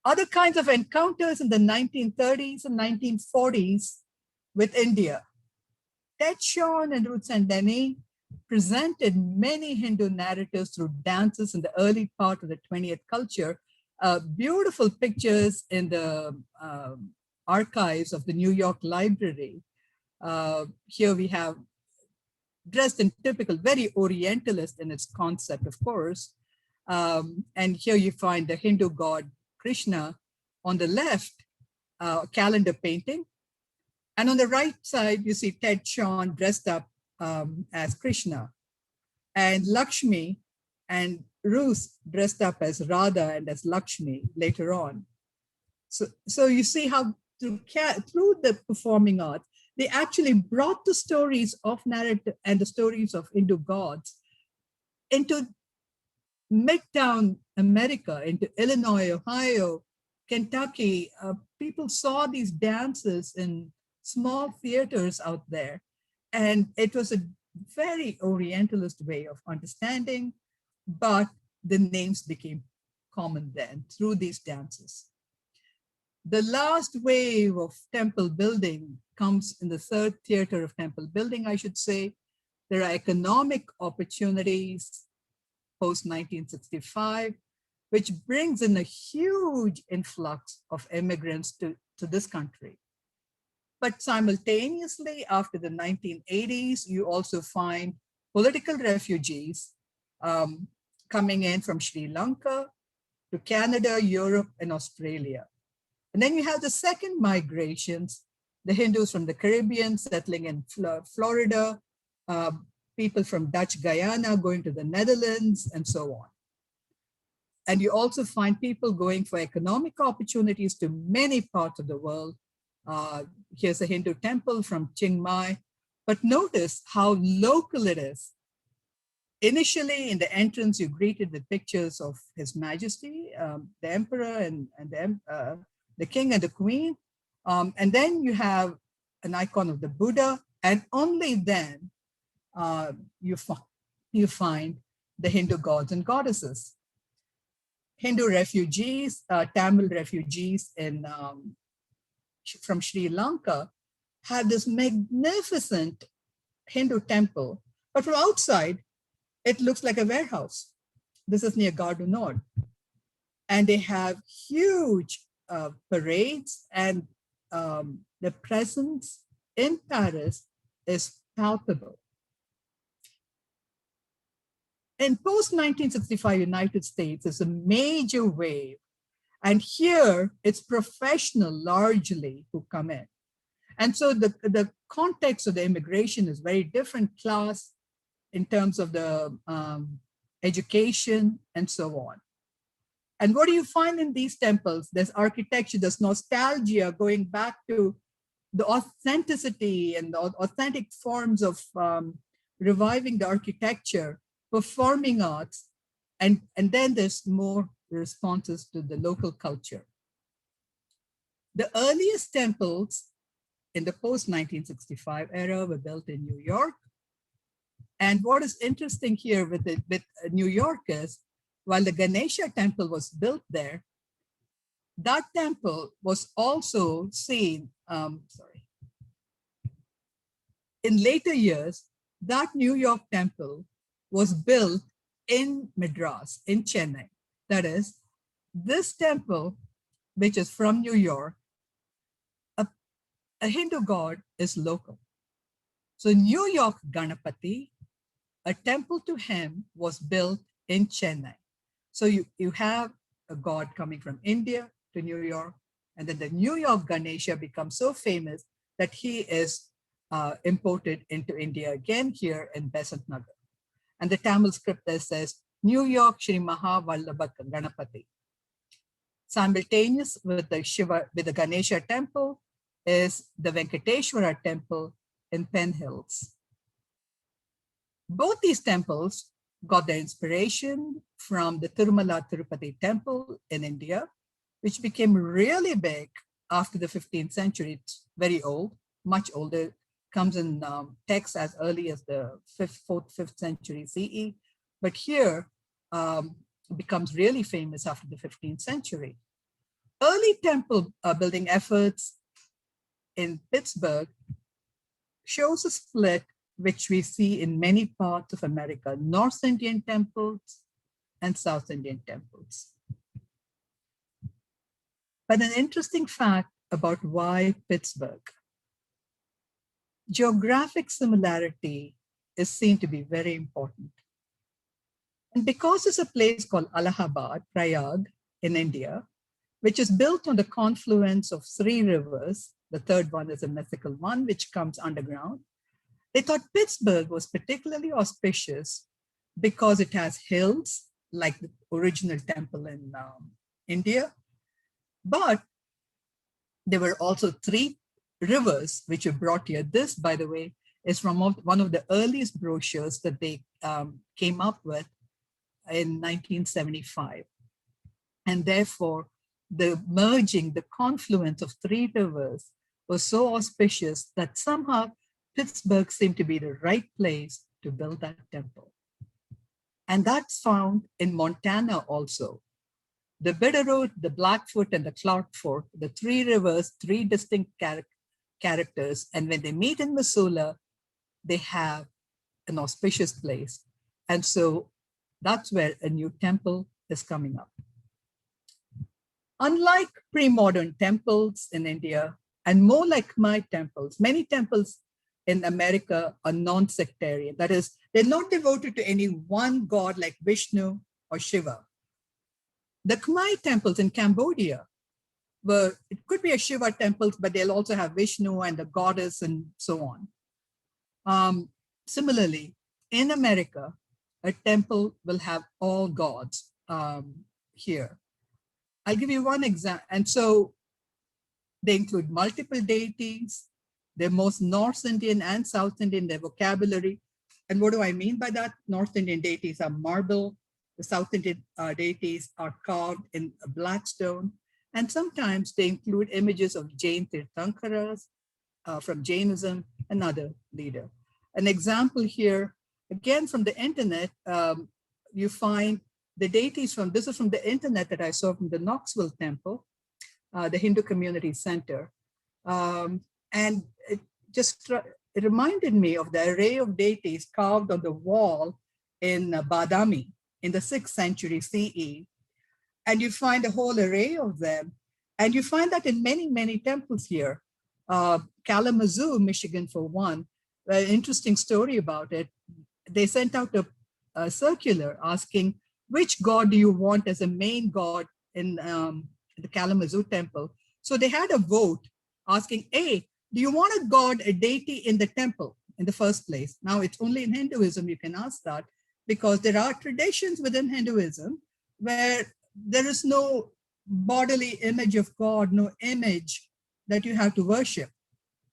Other kinds of encounters in the 1930s and 1940s with India. Ted Sean and Ruth Sandeni presented many Hindu narratives through dances in the early part of the 20th culture. Beautiful pictures in the archives of the New York Library. Here we have dressed in typical, very Orientalist in its concept, of course. And here you find the Hindu god Krishna on the left, calendar painting. And on the right side, you see Ted Sean dressed up as Krishna, and Lakshmi and Ruth dressed up as Radha and as Lakshmi later on. So you see how through the performing arts, they actually brought the stories of narrative and the stories of Hindu gods into Midtown America, into Illinois, Ohio, Kentucky. People saw these dances in small theaters out there. And it was a very Orientalist way of understanding, but the names became common then through these dances. The last wave of temple building comes in the third theater of temple building, I should say. There are economic opportunities post-1965, which brings in a huge influx of immigrants to this country. But simultaneously, after the 1980s, you also find political refugees coming in from Sri Lanka to Canada, Europe, and Australia. And then you have the second migrations, the Hindus from the Caribbean settling in Florida, people from Dutch Guyana going to the Netherlands, and so on. And you also find people going for economic opportunities to many parts of the world. Here's a Hindu temple from Chiang Mai, but notice how local it is. Initially, in the entrance, you're greeted with pictures of His Majesty, the Emperor and the King and the Queen. And then you have an icon of the Buddha, and only then you find the Hindu gods and goddesses. Hindu refugees, Tamil refugees from Sri Lanka have this magnificent Hindu temple, but from outside, it looks like a warehouse. This is near Gare du Nord. And they have huge parades, and the presence in Paris is palpable. In post-1965 United States is a major wave. And here it's professional largely who come in. And so the context of the immigration is very different class in terms of the education and so on. And what do you find in these temples? There's architecture, there's nostalgia going back to the authenticity and the authentic forms of reviving the architecture, performing arts, and then there's more responses to the local culture. The earliest temples in the post-1965 era were built in New York. And what is interesting here with New York is, while the Ganesha temple was built there, that temple was also seen, in later years, that New York temple was built in Madras, in Chennai. That is, this temple, which is from New York, a Hindu god is local. So New York Ganapati, a temple to him was built in Chennai. So you have a god coming from India to New York, and then the New York Ganesha becomes so famous that he is imported into India again here in Besant Nagar. And the Tamil script there says, New York Shri Mahavallabha Ganapati. Simultaneous with the Shiva, with the Ganesha temple is the Venkateshwara temple in Penn Hills. Both these temples got their inspiration from the Tirumala Tirupati temple in India, which became really big after the 15th century. It's very old, much older, comes in texts as early as the 5th century CE. But here becomes really famous after the 15th century. Early temple building efforts in Pittsburgh shows a split which we see in many parts of America, North Indian temples and South Indian temples. But an interesting fact about why Pittsburgh. Geographic similarity is seen to be very important. And because it's a place called Allahabad, Prayag in India, which is built on the confluence of 3 rivers, the third one is a mythical one, which comes underground. They thought Pittsburgh was particularly auspicious because it has hills, like the original temple in India. But there were also 3 rivers which were brought here. This, by the way, is from one of the earliest brochures that they came up with in 1975. And therefore, the merging, the confluence of 3 rivers was so auspicious that somehow Pittsburgh seemed to be the right place to build that temple. And that's found in Montana also. The Bitterroot, the Blackfoot, and the Clark Fork, the 3 rivers, 3 distinct characters. And when they meet in Missoula, they have an auspicious place. And so that's where a new temple is coming up. Unlike pre-modern temples in India, and more like Khmer temples, many temples in America are non-sectarian. That is, they're not devoted to any one god like Vishnu or Shiva. The Khmer temples in Cambodia it could be a Shiva temple, but they'll also have Vishnu and the goddess and so on. Similarly, in America, a temple will have all gods here. I'll give you one example. And so they include multiple deities. They're most North Indian and South Indian, their vocabulary. And what do I mean by that? North Indian deities are marble. The South Indian deities are carved in a black stone. And sometimes they include images of Jain Tirthankaras from Jainism, another leader. An example here, again from the internet, you find the deities from, this is from the internet that I saw from the Knoxville temple, the Hindu Community Center. And it reminded me of the array of deities carved on the wall in Badami in the 6th century CE. And you find a whole array of them. And you find that in many, many temples here. Kalamazoo, Michigan, for one, an interesting story about it. They sent out a circular asking, which god do you want as a main god in the Kalamazoo temple? So they had a vote asking, A, do you want a god, a deity in the temple in the first place? Now it's only in Hinduism you can ask that, because there are traditions within Hinduism where there is no bodily image of God, no image that you have to worship.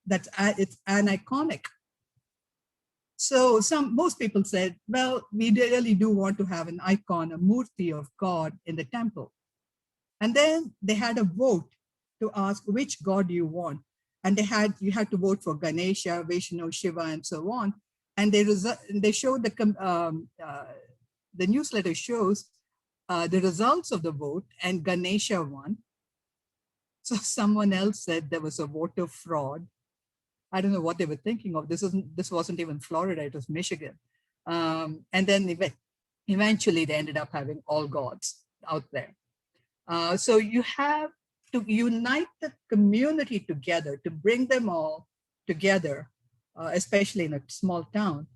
It's aniconic. So most people said, well, we really do want to have an icon, a murti of God in the temple. And then they had a vote to ask which god do you want. And you had to vote for Ganesha, Vishnu, Shiva, and so on. And they showed the newsletter shows the results of the vote, and Ganesha won. So someone else said there was a voter fraud. I don't know what they were thinking of. This wasn't even Florida, it was Michigan. And then eventually they ended up having all gods out there. So you have to unite the community together, to bring them all together, especially in a small town.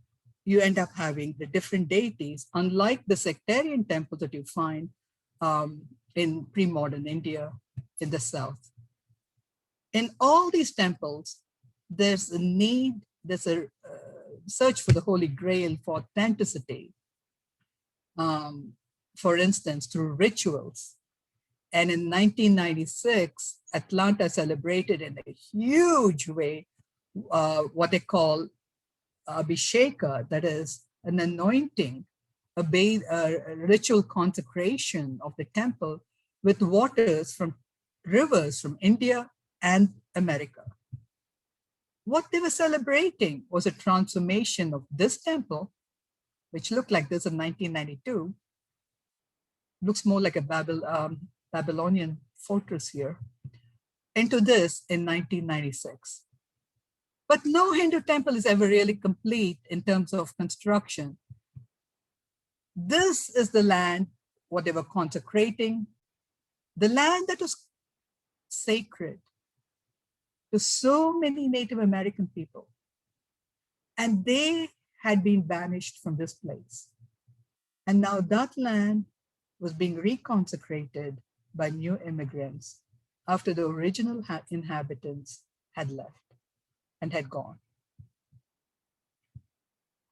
You end up having the different deities, unlike the sectarian temples that you find in pre-modern India in the south. In all these temples, there's a need, there's a search for the Holy Grail for authenticity. For instance, through rituals. And in 1996, Atlanta celebrated in a huge way what they call Abhisheka, that is an anointing, a ritual consecration of the temple with waters from rivers from India and America. What they were celebrating was a transformation of this temple, which looked like this in 1992, looks more like a Babylonian fortress here, into this in 1996. But no Hindu temple is ever really complete in terms of construction. This is the land, what they were consecrating, the land that was sacred to so many Native American people. And they had been banished from this place. And now that land was being reconsecrated by new immigrants after the original inhabitants had left and had gone.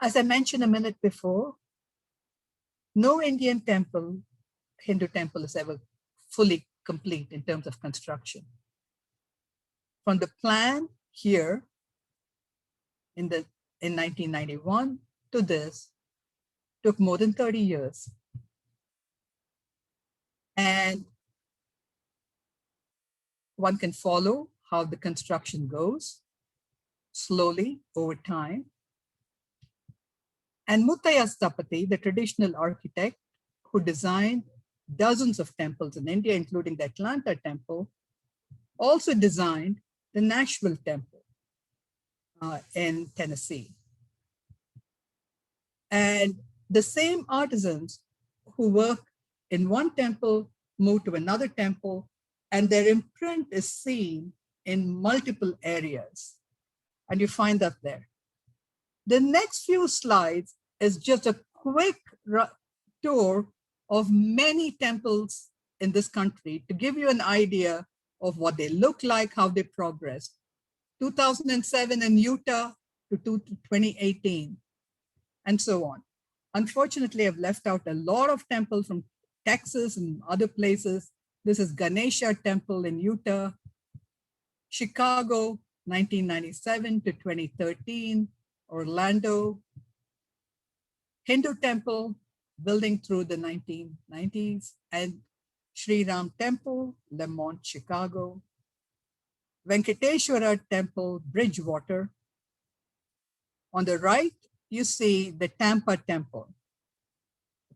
As I mentioned a minute before, no Indian temple, Hindu temple is ever fully complete in terms of construction. From the plan here in 1991 to this took more than 30 years. And one can follow how the construction goes slowly over time. And Muttaya Stapati, the traditional architect who designed dozens of temples in India, including the Atlanta temple, also designed the Nashville temple in Tennessee. And the same artisans who work in one temple move to another temple, and their imprint is seen in multiple areas. And you find that there. The next few slides is just a quick tour of many temples in this country to give you an idea of what they look like, how they progressed. 2007 in Utah to 2018, and so on. Unfortunately, I've left out a lot of temples from Texas and other places. This is Ganesha Temple in Utah, Chicago, 1997 to 2013, Orlando, Hindu temple building through the 1990s, and Sri Ram Temple, Lemont, Chicago, Venkateshwara Temple, Bridgewater. On the right, you see the Tampa Temple,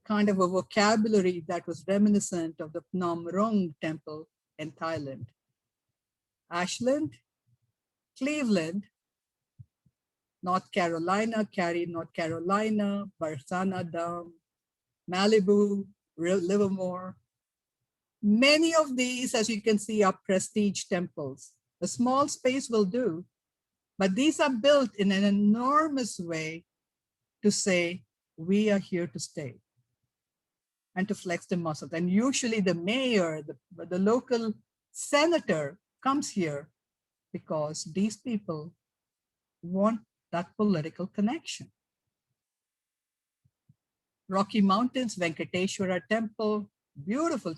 kind of a vocabulary that was reminiscent of the Phnom Rong Temple in Thailand. Ashland, Cleveland, North Carolina, Cary, North Carolina, Barsana Dam, Malibu, Livermore. Many of these, as you can see, are prestige temples. A small space will do, but these are built in an enormous way to say, we are here to stay, and to flex the muscles. And usually the mayor, the local senator comes here because these people want that political connection. Rocky Mountains, Venkateshwara Temple, beautiful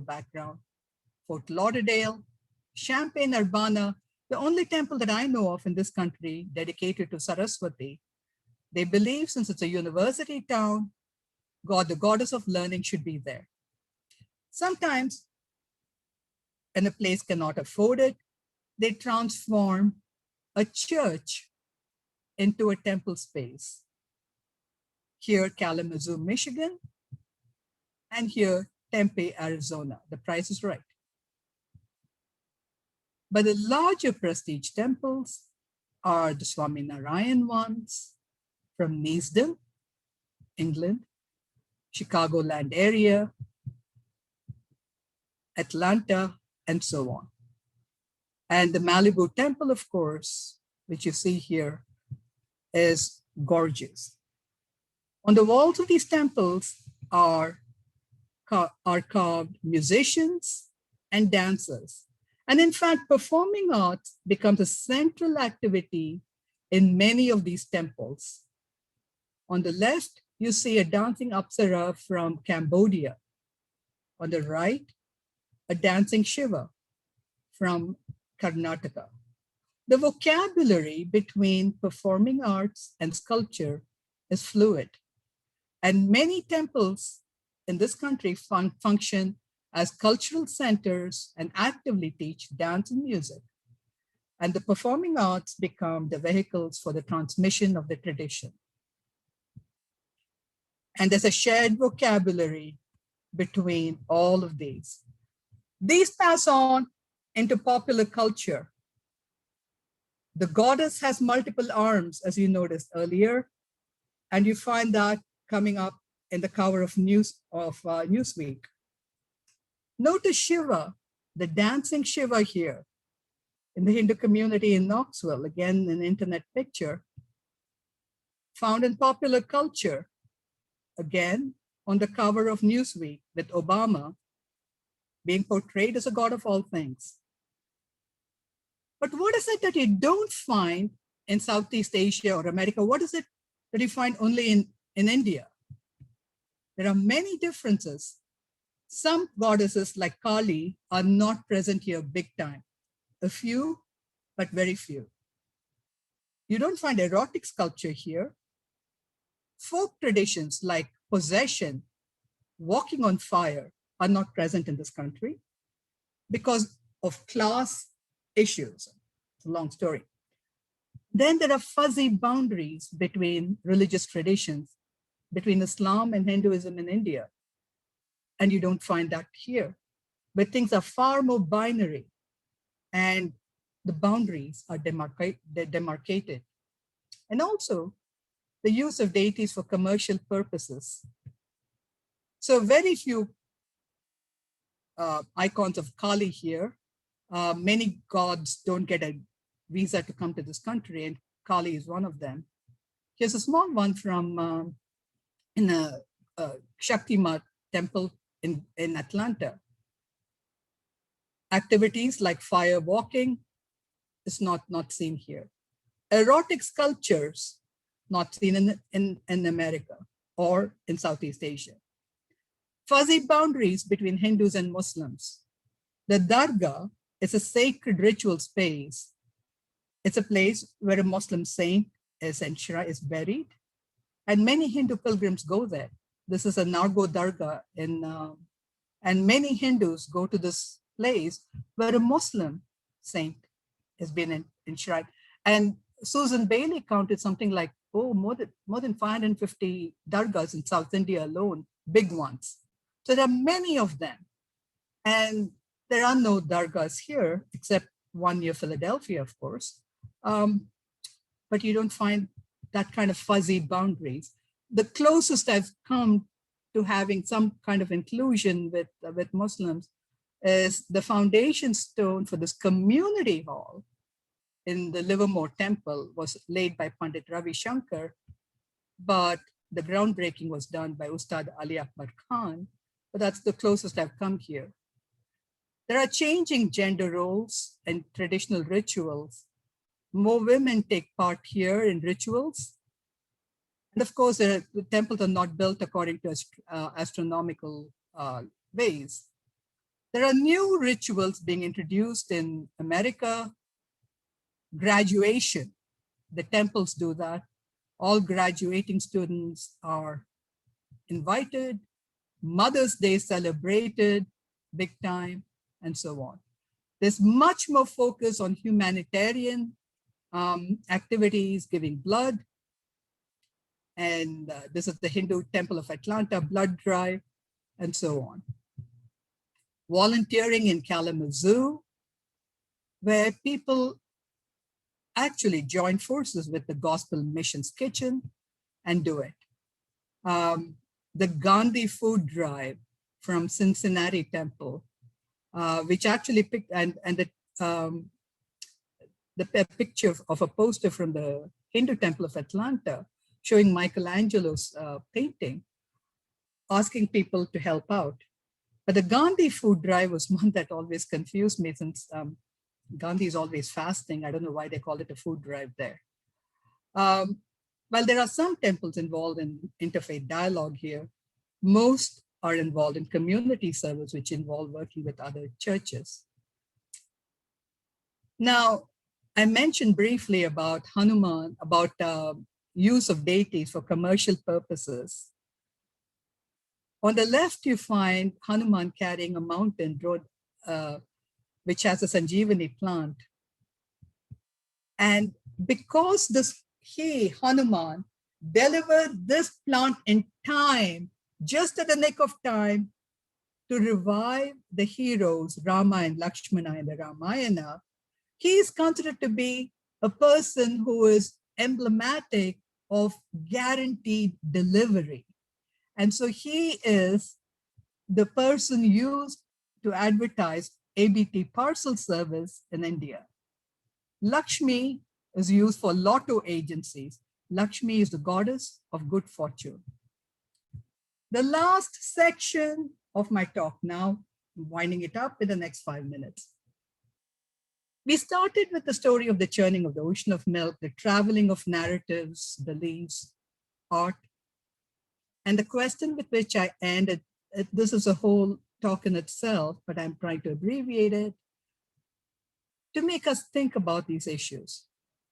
background. Fort Lauderdale, Champaign-Urbana, the only temple that I know of in this country dedicated to Saraswati. They believe since it's a university town, God, the goddess of learning, should be there. Sometimes, when a place cannot afford it, they transform a church into a temple space. Here, Kalamazoo, Michigan, and here, Tempe, Arizona. The price is right. But the larger prestige temples are the Swami Narayan ones from Neasden, England, Chicagoland area, Atlanta, and so on. And the Malibu temple, of course, which you see here, is gorgeous. On the walls of these temples are carved musicians and dancers. And in fact, performing arts becomes a central activity in many of these temples. On the left, you see a dancing apsara from Cambodia. On the right, a dancing Shiva from Karnataka. The vocabulary between performing arts and sculpture is fluid, and many temples in this country function as cultural centers and actively teach dance and music. And the performing arts become the vehicles for the transmission of the tradition. And there's a shared vocabulary between all of these. These pass on into popular culture. The goddess has multiple arms, as you noticed earlier, and you find that coming up in the cover of Newsweek. Notice Shiva, the dancing Shiva here in the Hindu community in Knoxville, again, an internet picture, found in popular culture, again, on the cover of Newsweek with Obama being portrayed as a god of all things. But what is it that you don't find in Southeast Asia or America? What is it that you find only in India? There are many differences. Some goddesses like Kali are not present here big time. A few, but very few. You don't find erotic sculpture here. Folk traditions like possession, walking on fire are not present in this country because of class issues. It's a long story. Then there are fuzzy boundaries between religious traditions, between Islam and Hinduism in India. And you don't find that here, but things are far more binary and the boundaries are demarcated. And also the use of deities for commercial purposes. So very few icons of Kali here. Many gods don't get a visa to come to this country, and Kali is one of them. Here's a small one from in a Shakti Mat temple in Atlanta. Activities like fire walking is not seen here. Erotic sculptures, not seen in America or in Southeast Asia. Fuzzy boundaries between Hindus and Muslims. The Dargah is a sacred ritual space. It's a place where a Muslim saint is buried, and many Hindu pilgrims go there. This is a Nargo Dargah, and many Hindus go to this place where a Muslim saint has been enshrined. And Susan Bailey counted something like, more than 550 dargahs in South India alone, big ones. So there are many of them. And there are no dargahs here, except one near Philadelphia, of course. But you don't find that kind of fuzzy boundaries. The closest I've come to having some kind of inclusion with Muslims is the foundation stone for this community hall in the Livermore Temple was laid by Pandit Ravi Shankar, but the groundbreaking was done by Ustad Ali Akbar Khan. But that's the closest I've come here. There are changing gender roles and traditional rituals. More women take part here in rituals. And of course, the temples are not built according to astronomical ways. There are new rituals being introduced in America. Graduation, the temples do that. All graduating students are invited. Mother's Day celebrated big time, and so on. There's much more focus on humanitarian activities, giving blood. And this is the Hindu Temple of Atlanta, blood drive, and so on. Volunteering in Kalamazoo, where people actually join forces with the Gospel Missions Kitchen and do it. The Gandhi food drive from Cincinnati Temple which actually picked, the picture of a poster from the Hindu Temple of Atlanta showing Michelangelo's painting, asking people to help out. But the Gandhi food drive was one that always confused me, since Gandhi is always fasting. I don't know why they call it a food drive there. While there are some temples involved in interfaith dialogue here, most are involved in community service, which involve working with other churches. Now, I mentioned briefly about Hanuman, about use of deities for commercial purposes. On the left, you find Hanuman carrying a mountain road, which has a Sanjeevani plant. And because Hanuman, delivered this plant in time, just at the nick of time, to revive the heroes, Rama and Lakshmana in the Ramayana, he is considered to be a person who is emblematic of guaranteed delivery. And so he is the person used to advertise ABT parcel service in India. Lakshmi is used for lotto agencies. Lakshmi is the goddess of good fortune. The last section of my talk now, I'm winding it up in the next 5 minutes. We started with the story of the churning of the ocean of milk, the traveling of narratives, beliefs, art. And the question with which I ended, this is a whole talk in itself, but I'm trying to abbreviate it, to make us think about these issues.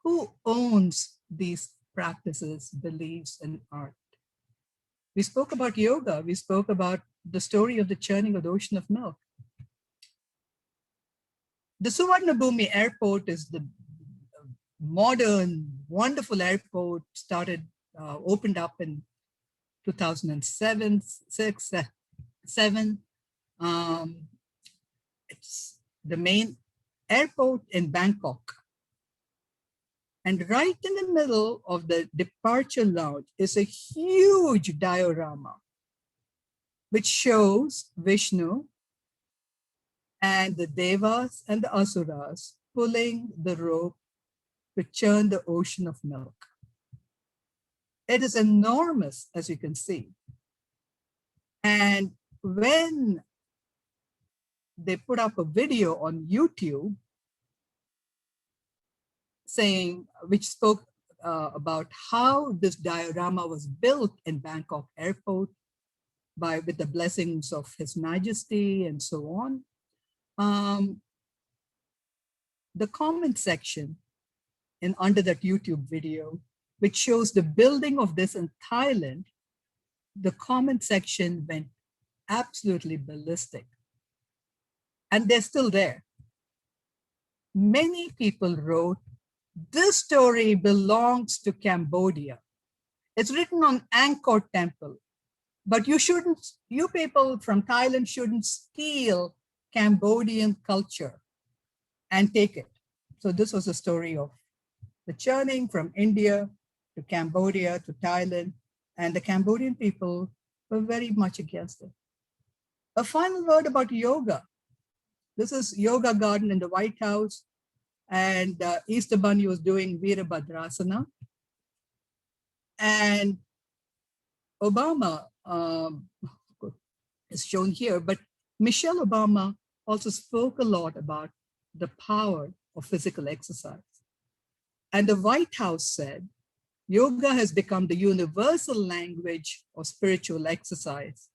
Who owns these practices, beliefs, and art? We spoke about yoga. We spoke about the story of the churning of the ocean of milk. The Suvarnabhumi airport is the modern, wonderful airport, opened up in 2007, 7. It's the main airport in Bangkok. And right in the middle of the departure lounge is a huge diorama, which shows Vishnu and the Devas and the Asuras pulling the rope to churn the ocean of milk. It is enormous, as you can see. And when they put up a video on YouTube which spoke about how this diorama was built in Bangkok airport with the blessings of His Majesty and so on. The comment section under that YouTube video, which shows the building of this in Thailand, the comment section went absolutely ballistic. And they're still there. Many people wrote, this story belongs to Cambodia. It's written on Angkor temple, but you people from Thailand shouldn't steal Cambodian culture and take it. So this was a story of the churning from India to Cambodia to Thailand, and the Cambodian people were very much against it. A final word about yoga. This is yoga garden in the White House, and Easter Bunny was doing Virabhadrasana. And Obama is shown here, but Michelle Obama also spoke a lot about the power of physical exercise. And the White House said, yoga has become the universal language of spiritual exercise.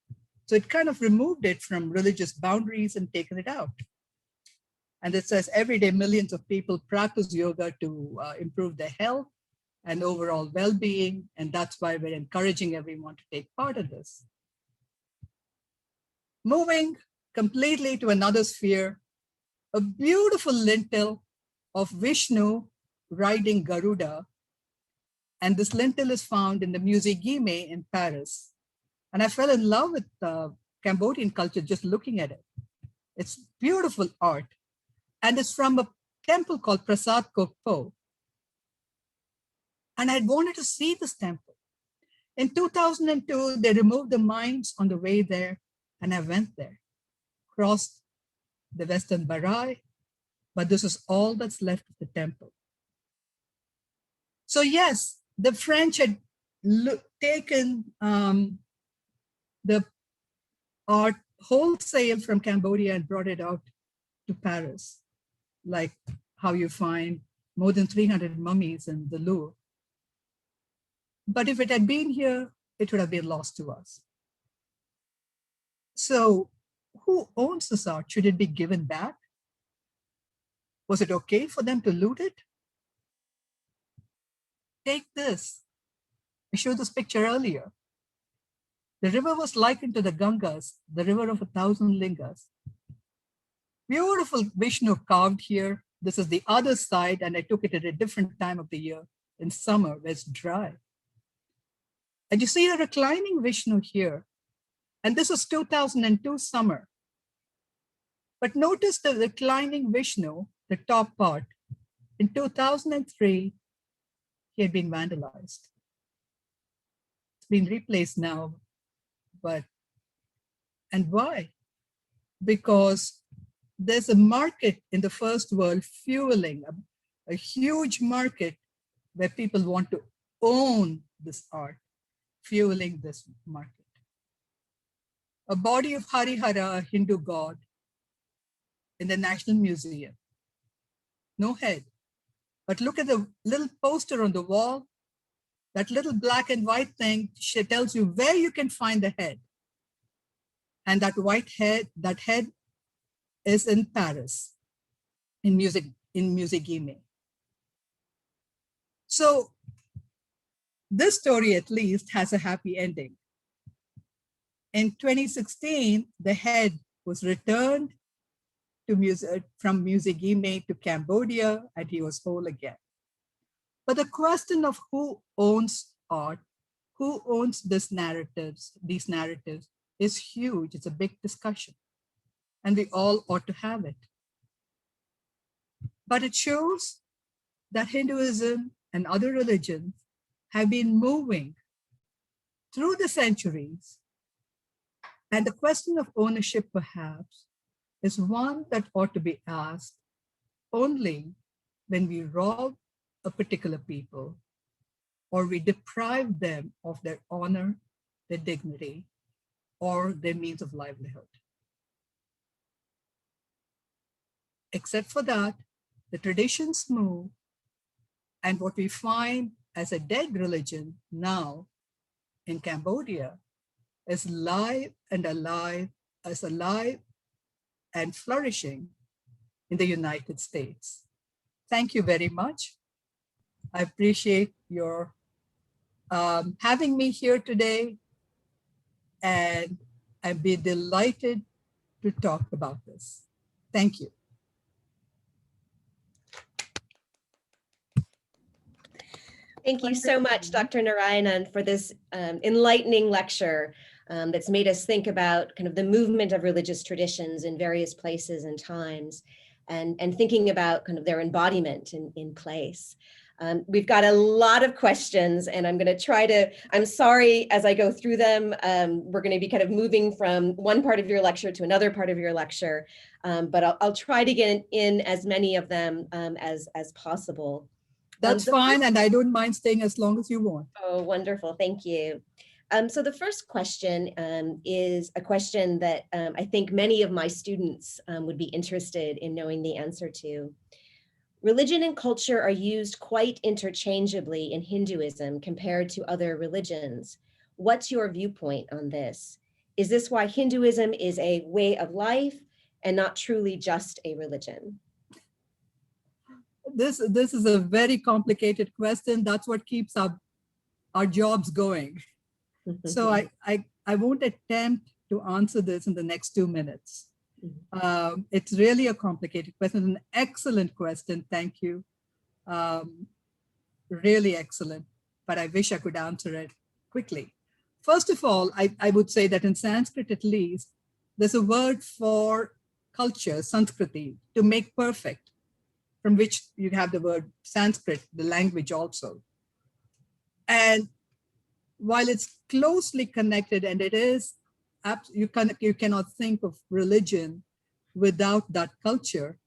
So it kind of removed it from religious boundaries and taken it out. And it says every day millions of people practice yoga to improve their health and overall well-being. And that's why we're encouraging everyone to take part in this. Moving completely to another sphere, a beautiful lintel of Vishnu riding Garuda. And this lintel is found in the Musée Guimet in Paris. And I fell in love with Cambodian culture just looking at it. It's beautiful art. And it's from a temple called Prasad Kok Po. And I wanted to see this temple. In 2002, they removed the mines on the way there, and I went there, crossed the Western Barai, but this is all that's left of the temple. So yes, the French had taken the art wholesale from Cambodia and brought it out to Paris, like how you find more than 300 mummies in the Louvre. But if it had been here, it would have been lost to us. So who owns this art? Should it be given back? Was it okay for them to loot it? Take this. I showed this picture earlier. The river was likened to the Gangas, the river of 1,000 lingas. Beautiful Vishnu carved here. This is the other side, and I took it at a different time of the year, in summer, where it's dry. And you see a reclining Vishnu here. And this was 2002 summer. But notice the reclining Vishnu, the top part. In 2003, he had been vandalized. It's been replaced now, and why? Because there's a market in the first world fueling a huge market where people want to own this art, fueling this market. A body of Harihara, a Hindu god, in the National Museum. No head. But look at the little poster on the wall. That little black and white thing, she tells you where you can find the head. And that white head, that head is in Paris, in Musée Guimet. So this story at least has a happy ending. In 2016, the head was returned to from Musée Guimet to Cambodia, and he was whole again. But the question of who owns art, who owns these narratives, is huge. It's a big discussion, and we all ought to have it. But it shows that Hinduism and other religions have been moving through the centuries. And the question of ownership, perhaps, is one that ought to be asked only when we rob a particular people or we deprive them of their honor, their dignity, or their means of livelihood. Except for that, the traditions move, and what we find as a dead religion now in Cambodia is alive and flourishing in the United States. Thank you very much. I appreciate your having me here today, and I'd be delighted to talk about this. Thank you. Thank you so much, Dr. Narayanan, for this enlightening lecture that's made us think about kind of the movement of religious traditions in various places and times, and thinking about kind of their embodiment in place. We've got a lot of questions, and I'm going to try to, I'm sorry, as I go through them, we're going to be kind of moving from one part of your lecture to another part of your lecture, but I'll try to get in as many of them as possible. That's fine, and I don't mind staying as long as you want. Oh, wonderful. Thank you. So the first question is a question that I think many of my students would be interested in knowing the answer to. Religion and culture are used quite interchangeably in Hinduism compared to other religions. What's your viewpoint on this? Is this why Hinduism is a way of life and not truly just a religion? This is a very complicated question. That's what keeps our jobs going. So I won't attempt to answer this in the next 2 minutes. It's really a complicated question, an excellent question. Thank you. Really excellent, but I wish I could answer it quickly. First of all, I would say that in Sanskrit, at least, there's a word for culture, Sanskriti, to make perfect, from which you have the word Sanskrit, the language also. And while it's closely connected, and it is, you cannot think of religion without that culture,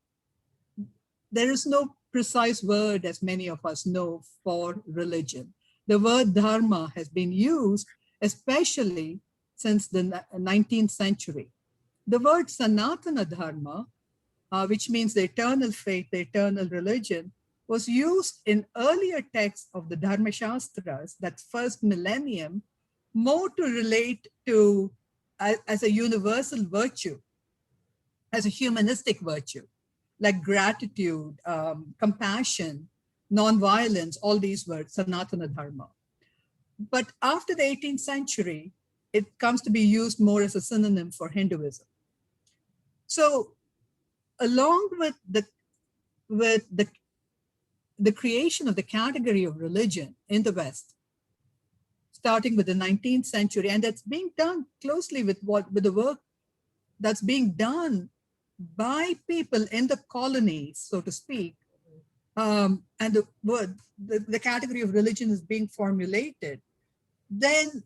there is no precise word, as many of us know, for religion. The word dharma has been used, especially since the 19th century. The word Sanatana Dharma, which means the eternal faith, the eternal religion, was used in earlier texts of the Dharma Shastras, that first millennium, more to relate to as a universal virtue, as a humanistic virtue, like gratitude, compassion, nonviolence, all these words, Sanatana Dharma. But after the 18th century, it comes to be used more as a synonym for Hinduism. So along with the creation of the category of religion in the West, starting with the 19th century, and that's being done closely with the work that's being done by people in the colonies, so to speak, and the category of religion is being formulated, then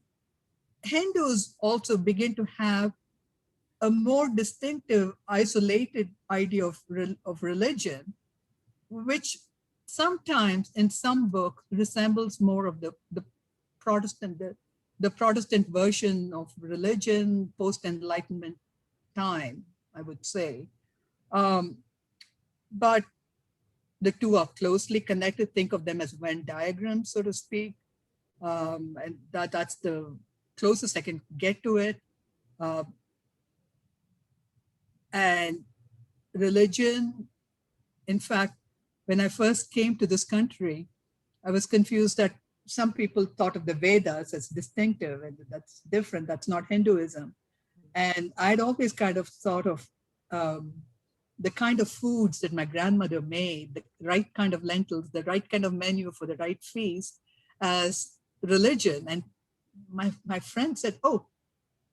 Hindus also begin to have a more distinctive, isolated idea of religion, which sometimes in some books resembles more of the Protestant version of religion, post-Enlightenment time, I would say. But the two are closely connected. Think of them as Venn diagrams, so to speak. And that's the closest I can get to it. And religion, in fact, when I first came to this country, I was confused that some people thought of the Vedas as distinctive, and that's different, that's not Hinduism. And I'd always kind of thought of the kind of foods that my grandmother made, the right kind of lentils, the right kind of menu for the right feast as religion. And my friend said, oh,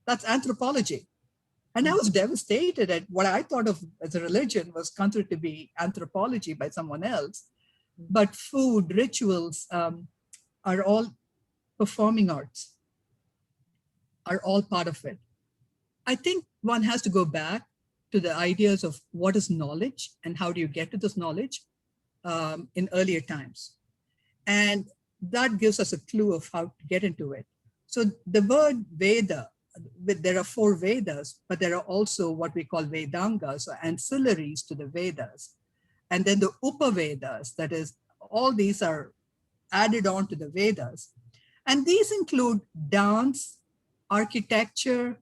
that's anthropology. And I was devastated at what I thought of as a religion was considered to be anthropology by someone else. But food, rituals are all performing arts, are all part of it. I think one has to go back to the ideas of what is knowledge and how do you get to this knowledge in earlier times. And that gives us a clue of how to get into it. So the word Veda, there are 4 Vedas, but there are also what we call Vedangas, or ancillaries to the Vedas. And then the Upavedas, that is, all these are added on to the Vedas. And these include dance, architecture,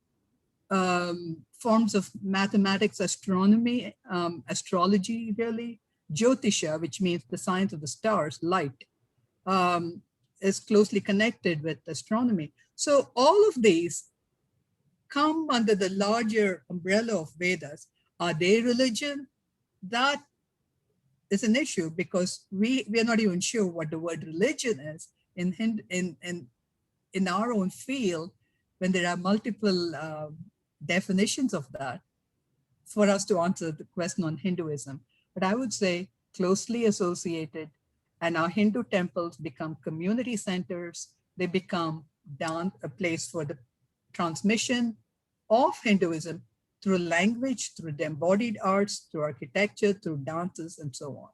forms of mathematics, astronomy, astrology, really. Jyotisha, which means the science of the stars, light, is closely connected with astronomy. So all of these come under the larger umbrella of Vedas. Are they religion? That is an issue because we are not even sure what the word religion is in our own field, when there are multiple definitions of that for us to answer the question on Hinduism. But I would say closely associated, and our Hindu temples become community centers. They become a place for the transmission of Hinduism through language, through the embodied arts, through architecture, through dances, and so on.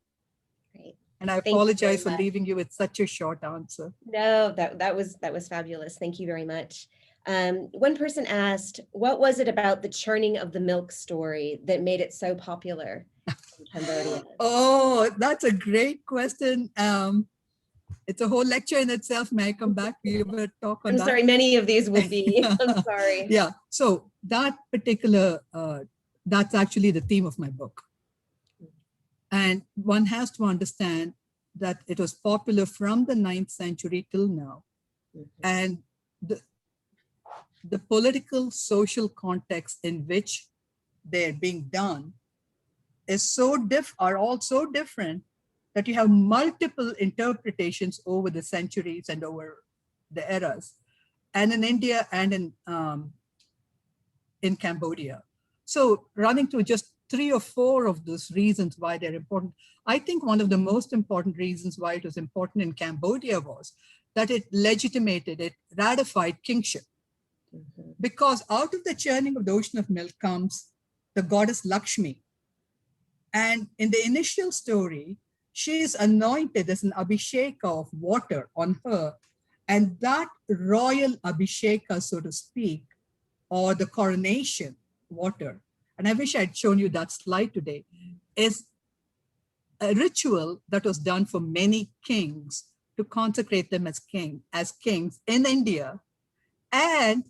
Great. And I apologize for leaving you with such a short answer. No, that was fabulous. Thank you very much. One person asked, what was it about the churning of the milk story that made it so popular in Cambodia? Oh, that's a great question. It's a whole lecture in itself. May I come back? We will talk on that. I'm sorry, many of these will be. I'm sorry. Yeah, so that particular, that's actually the theme of my book. And one has to understand that it was popular from the 9th century till now. And the political, social context in which they're being done is are all so different that you have multiple interpretations over the centuries and over the eras, and in India and in Cambodia. So running through just 3 or 4 of those reasons why they're important. I think one of the most important reasons why it was important in Cambodia was that it legitimated, it ratified kingship. Because out of the churning of the ocean of milk comes the goddess Lakshmi. And in the initial story, she is anointed as an abhisheka of water on her. And that royal abhisheka, so to speak, or the coronation water, and I wish I'd shown you that slide today, is a ritual that was done for many kings to consecrate them as kings in India. And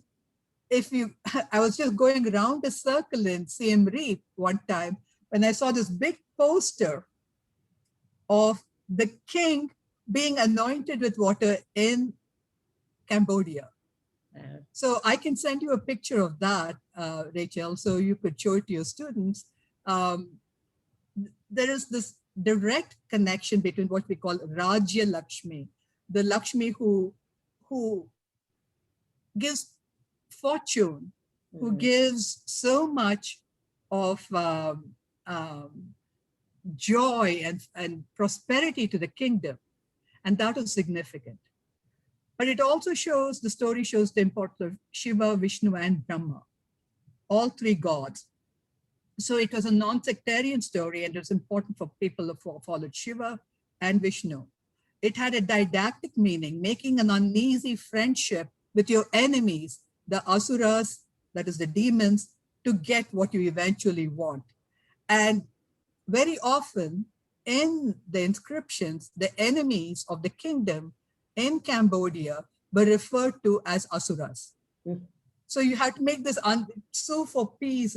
I was just going around a circle in Siem Reap one time when I saw this big poster of the king being anointed with water in Cambodia. So I can send you a picture of that, Rachel, so you could show it to your students. There is this direct connection between what we call Rajya Lakshmi, the Lakshmi who gives fortune, who gives so much of joy and prosperity to the kingdom. And that is significant. But it also shows, the story shows the importance of Shiva, Vishnu, and Brahma, all three gods. So it was a non-sectarian story, and it was important for people who followed Shiva and Vishnu. It had a didactic meaning, making an uneasy friendship with your enemies, the asuras, that is the demons, to get what you eventually want. And very often in the inscriptions, the enemies of the kingdom in Cambodia were referred to as asuras. So you had to make this sue for peace.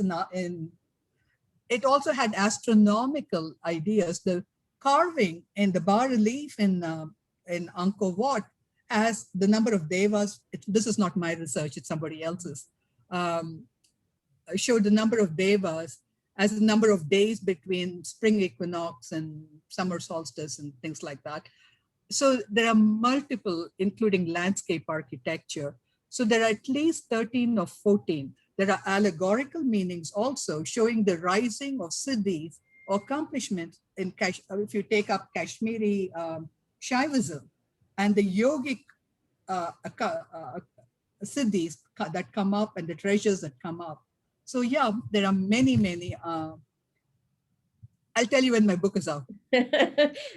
It also had astronomical ideas. The carving in the bas-relief in Angkor Wat has the number of devas. This is not my research, it's somebody else's. Showed the number of devas as the number of days between spring equinox and summer solstice and things like that. So there are multiple, including landscape architecture. So there are at least 13 or 14. There are allegorical meanings also showing the rising of siddhis or accomplishments in if you take up Kashmiri Shaivism and the yogic siddhis that come up and the treasures that come up. So yeah, there are many. I'll tell you when my book is out.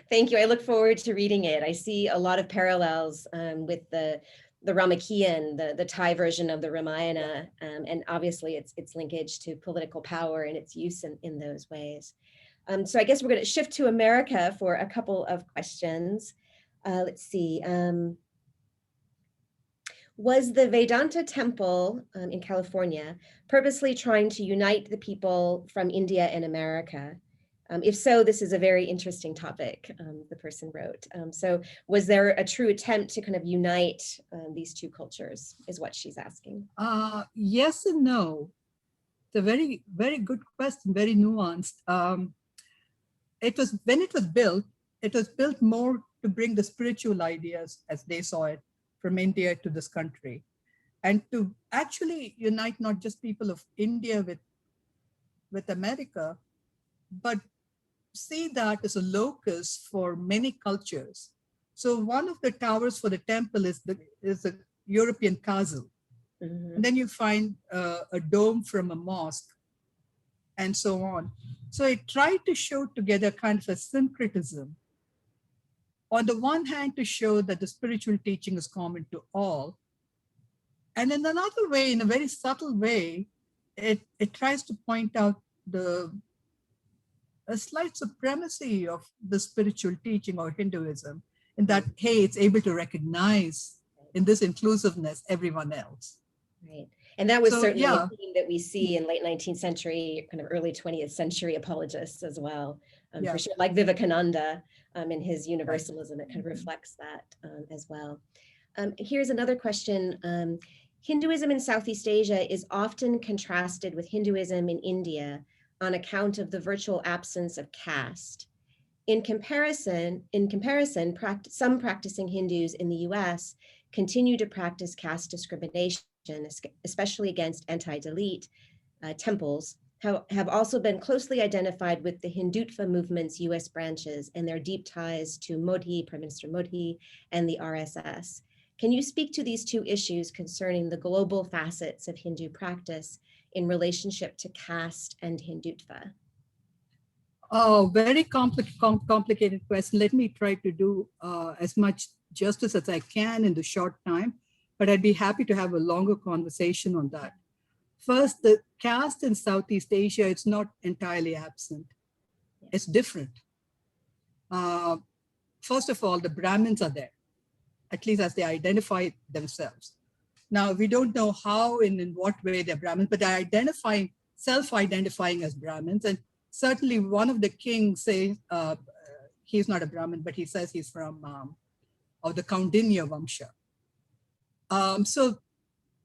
Thank you. I look forward to reading it. I see a lot of parallels with the Ramakien, the Thai version of the Ramayana, and obviously its linkage to political power and its use in those ways. So I guess we're going to shift to America for a couple of questions. Let's see. Was the Vedanta temple in California purposely trying to unite the people from India and America? If so, this is a very interesting topic, the person wrote. So was there a true attempt to kind of unite these two cultures, is what she's asking? Yes and no. It's a very, very good question, very nuanced. When it was built more to bring the spiritual ideas as they saw it from India to this country, and to actually unite not just people of India with America, but see that as a locus for many cultures. So one of the towers for the temple is a European castle. And then you find a dome from a mosque and so on. So it tried to show together kind of a syncretism. On the one hand, to show that the spiritual teaching is common to all. And in another way, in a very subtle way, it tries to point out a slight supremacy of the spiritual teaching or Hinduism, in that, hey, it's able to recognize in this inclusiveness everyone else. Right. And that was certainly a theme that we see in late 19th century, kind of early 20th century apologists as well. For sure, like Vivekananda in his universalism, it kind of reflects that as well. Here's another question. Hinduism in Southeast Asia is often contrasted with Hinduism in India on account of the virtual absence of caste. In comparison, some practicing Hindus in the US continue to practice caste discrimination, especially against anti-Dalit temples, have also been closely identified with the Hindutva movement's US branches and their deep ties to Modi, Prime Minister Modi, and the RSS. Can you speak to these two issues concerning the global facets of Hindu practice in relationship to caste and Hindutva? Oh, very complicated question. Let me try to do as much justice as I can in the short time, but I'd be happy to have a longer conversation on that. First, the caste in Southeast Asia, it's not entirely absent. It's different. First of all, the Brahmins are there, at least as they identify themselves. Now, we don't know how and in what way they're Brahmins, but they're identifying, self-identifying as Brahmins. And certainly one of the kings says, he's not a Brahmin, but he says he's from, of the Kaundinya Vamsha. So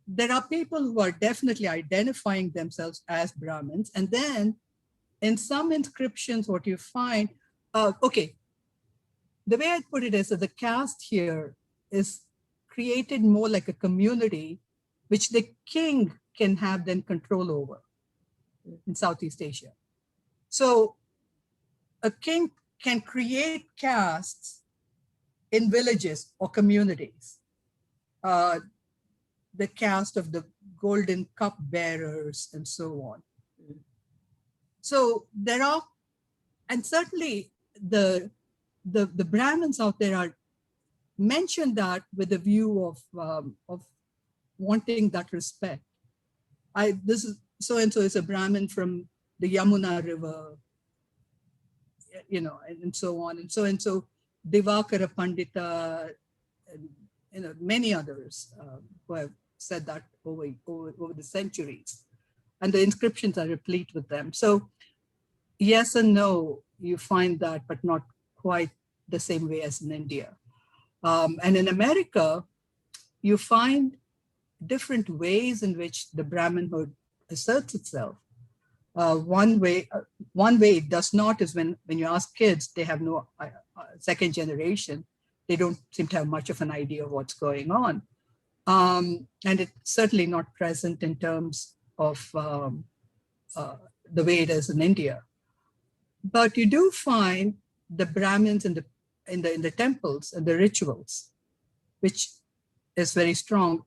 there are people who are definitely identifying themselves as Brahmins. And then in some inscriptions, what you find, okay, the way I put it is that the caste here is created more like a community, which the king can have then control over in Southeast Asia. So a king can create castes in villages or communities. The caste of the golden cup bearers and so on. So there are, and certainly the Brahmins out there are mentioned that with a view of wanting that respect. This is so-and-so is a Brahmin from the Yamuna River, you know, and so on. And so Divakara Pandita, and, you know, many others who have said that over the centuries. And the inscriptions are replete with them. So yes and no, you find that, but not quite the same way as in India. And in America, you find different ways in which the Brahminhood asserts itself. One way it does not is when you ask kids, they have no second generation, they don't seem to have much of an idea of what's going on. And it's certainly not present in terms of the way it is in India. But you do find the Brahmins in the temples and the rituals, which is very strong.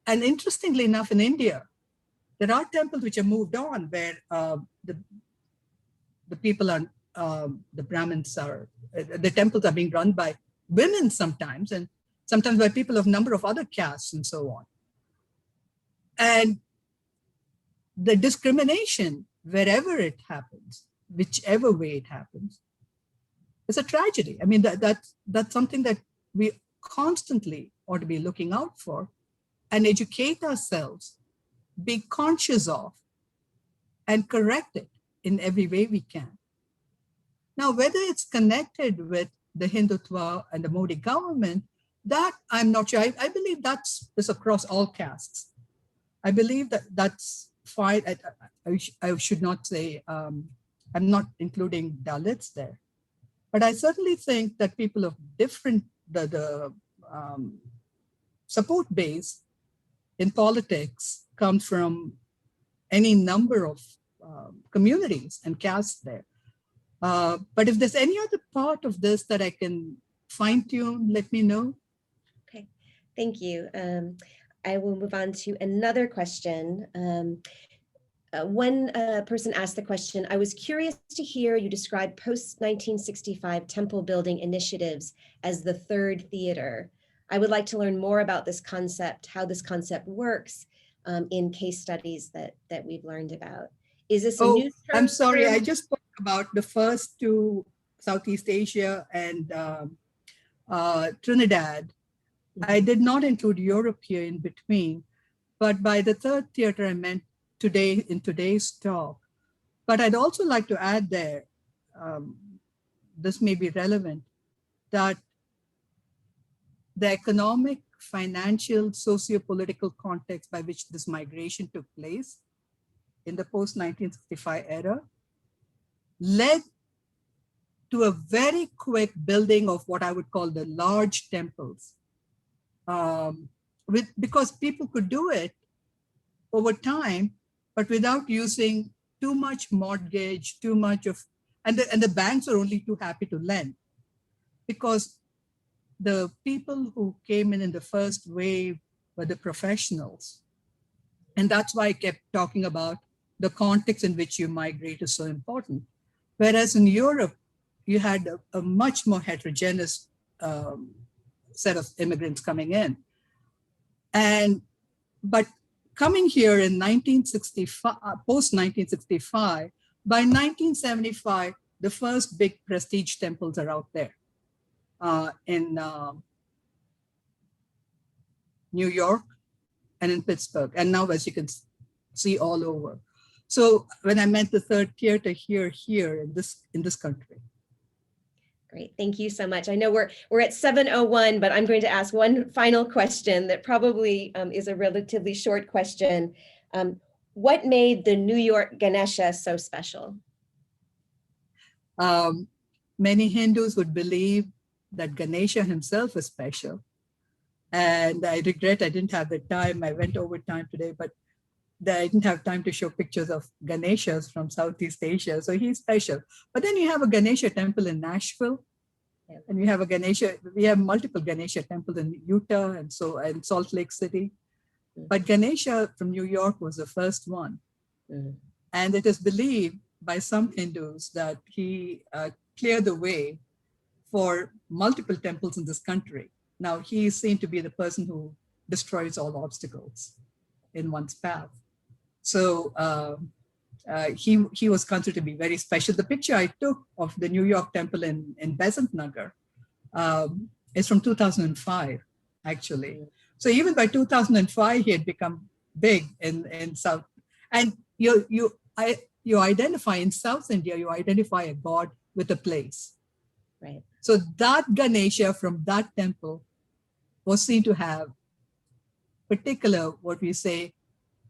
And interestingly enough, in India, there are temples which have moved on where the people are, the Brahmins are, the temples are being run by women sometimes, and sometimes by people of number of other castes and so on. And the discrimination, wherever it happens, whichever way it happens, is a tragedy. I mean, that's something that we constantly ought to be looking out for and educate ourselves, be conscious of, and correct it in every way we can. Now, whether it's connected with the Hindutva and the Modi government, that I'm not sure. I believe that's across all castes. I believe that that's fine. I should not say, I'm not including Dalits there. But I certainly think that people of different, the support base in politics comes from any number of communities and castes there. But if there's any other part of this that I can fine tune, let me know. Okay, thank you. I will move on to another question. One person asked the question, I was curious to hear you describe post-1965 temple building initiatives as the third theater. I would like to learn more about this concept, how this concept works in case studies that we've learned about. Is this a new term? I'm sorry, I just spoke about the first two, Southeast Asia and Trinidad. I did not include Europe here in between, but by the third theater, I meant today in today's talk. But I'd also like to add there, this may be relevant, that the economic, financial, socio-political context by which this migration took place in the post-1965 era led to a very quick building of what I would call the large temples. Because people could do it over time, but without using too much mortgage, too much of, and the banks are only too happy to lend, because the people who came in the first wave were the professionals And that's why I kept talking about the context in which you migrate is so important. Whereas in Europe, you had a much more heterogeneous set of immigrants coming in. But coming here in 1965, post 1965, by 1975, the first big prestige temples are out there in New York and in Pittsburgh, and now as you can see all over. So when I meant the third tier to here in this country. Great, thank you so much. I know we're at 7:01, but I'm going to ask one final question that probably is a relatively short question. What made the New York Ganesha so special? Many Hindus would believe that Ganesha himself is special. And I regret I didn't have the time. I went over time today, but I didn't have time to show pictures of Ganeshas from Southeast Asia. So he's special. But then you have a Ganesha temple in Nashville. And we have multiple Ganesha temples in Utah and Salt Lake City. But Ganesha from New York was the first one. And it is believed by some Hindus that he cleared the way for multiple temples in this country. Now, he is seen to be the person who destroys all obstacles in one's path. So he was considered to be very special. The picture I took of the New York temple in Besant Nagar is from 2005, actually. So even by 2005, he had become big in South. And you identify in South India, you identify a god with a place. Right. So that Ganesha from that temple was seen to have particular, what we say,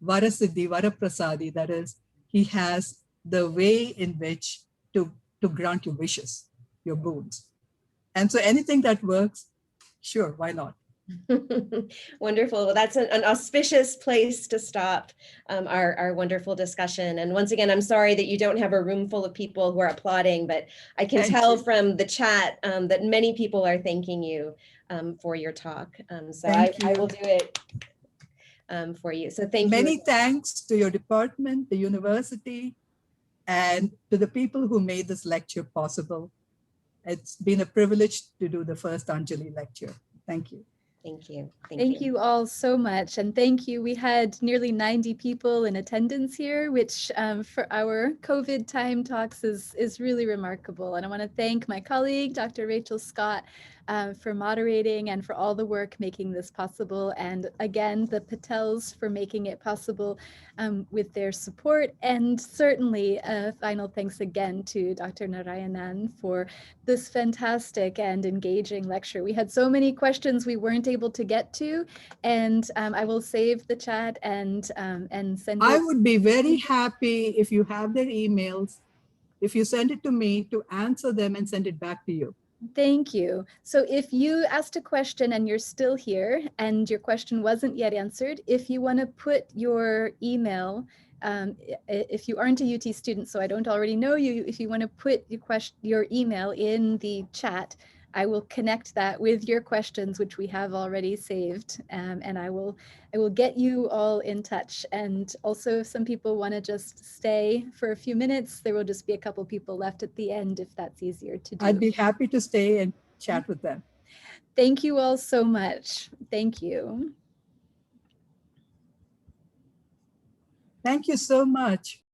Varasiddhi, Varaprasadi, that is, he has the way in which to grant your wishes, your boons. And so anything that works, sure, why not? Wonderful. Well, that's an auspicious place to stop our wonderful discussion. And once again, I'm sorry that you don't have a room full of people who are applauding, but I can tell from the chat that many people are thanking you for your talk. So I will do it for you. So thank you. Many thanks to your department, the university, and to the people who made this lecture possible. It's been a privilege to do the first Anjali lecture. Thank you. Thank you. Thank you all so much. And thank you. We had nearly 90 people in attendance here, which for our COVID time talks is really remarkable. And I want to thank my colleague, Dr. Rachel Scott, for moderating and for all the work making this possible. And again, the Patels for making it possible with their support. And certainly a final thanks again to Dr. Narayanan for this fantastic and engaging lecture. We had so many questions we weren't able to get to, and I will save the chat and send it. I would be very happy if you have their emails, if you send it to me to answer them and send it back to you. Thank you. So if you asked a question and you're still here and your question wasn't yet answered, if you want to put your email, if you aren't a UT student, so I don't already know you, if you want to put your email in the chat, I will connect that with your questions, which we have already saved, and I will get you all in touch. And also, if some people want to just stay for a few minutes, there will just be a couple people left at the end if that's easier to do. I'd be happy to stay and chat with them. Thank you all so much. Thank you. Thank you so much.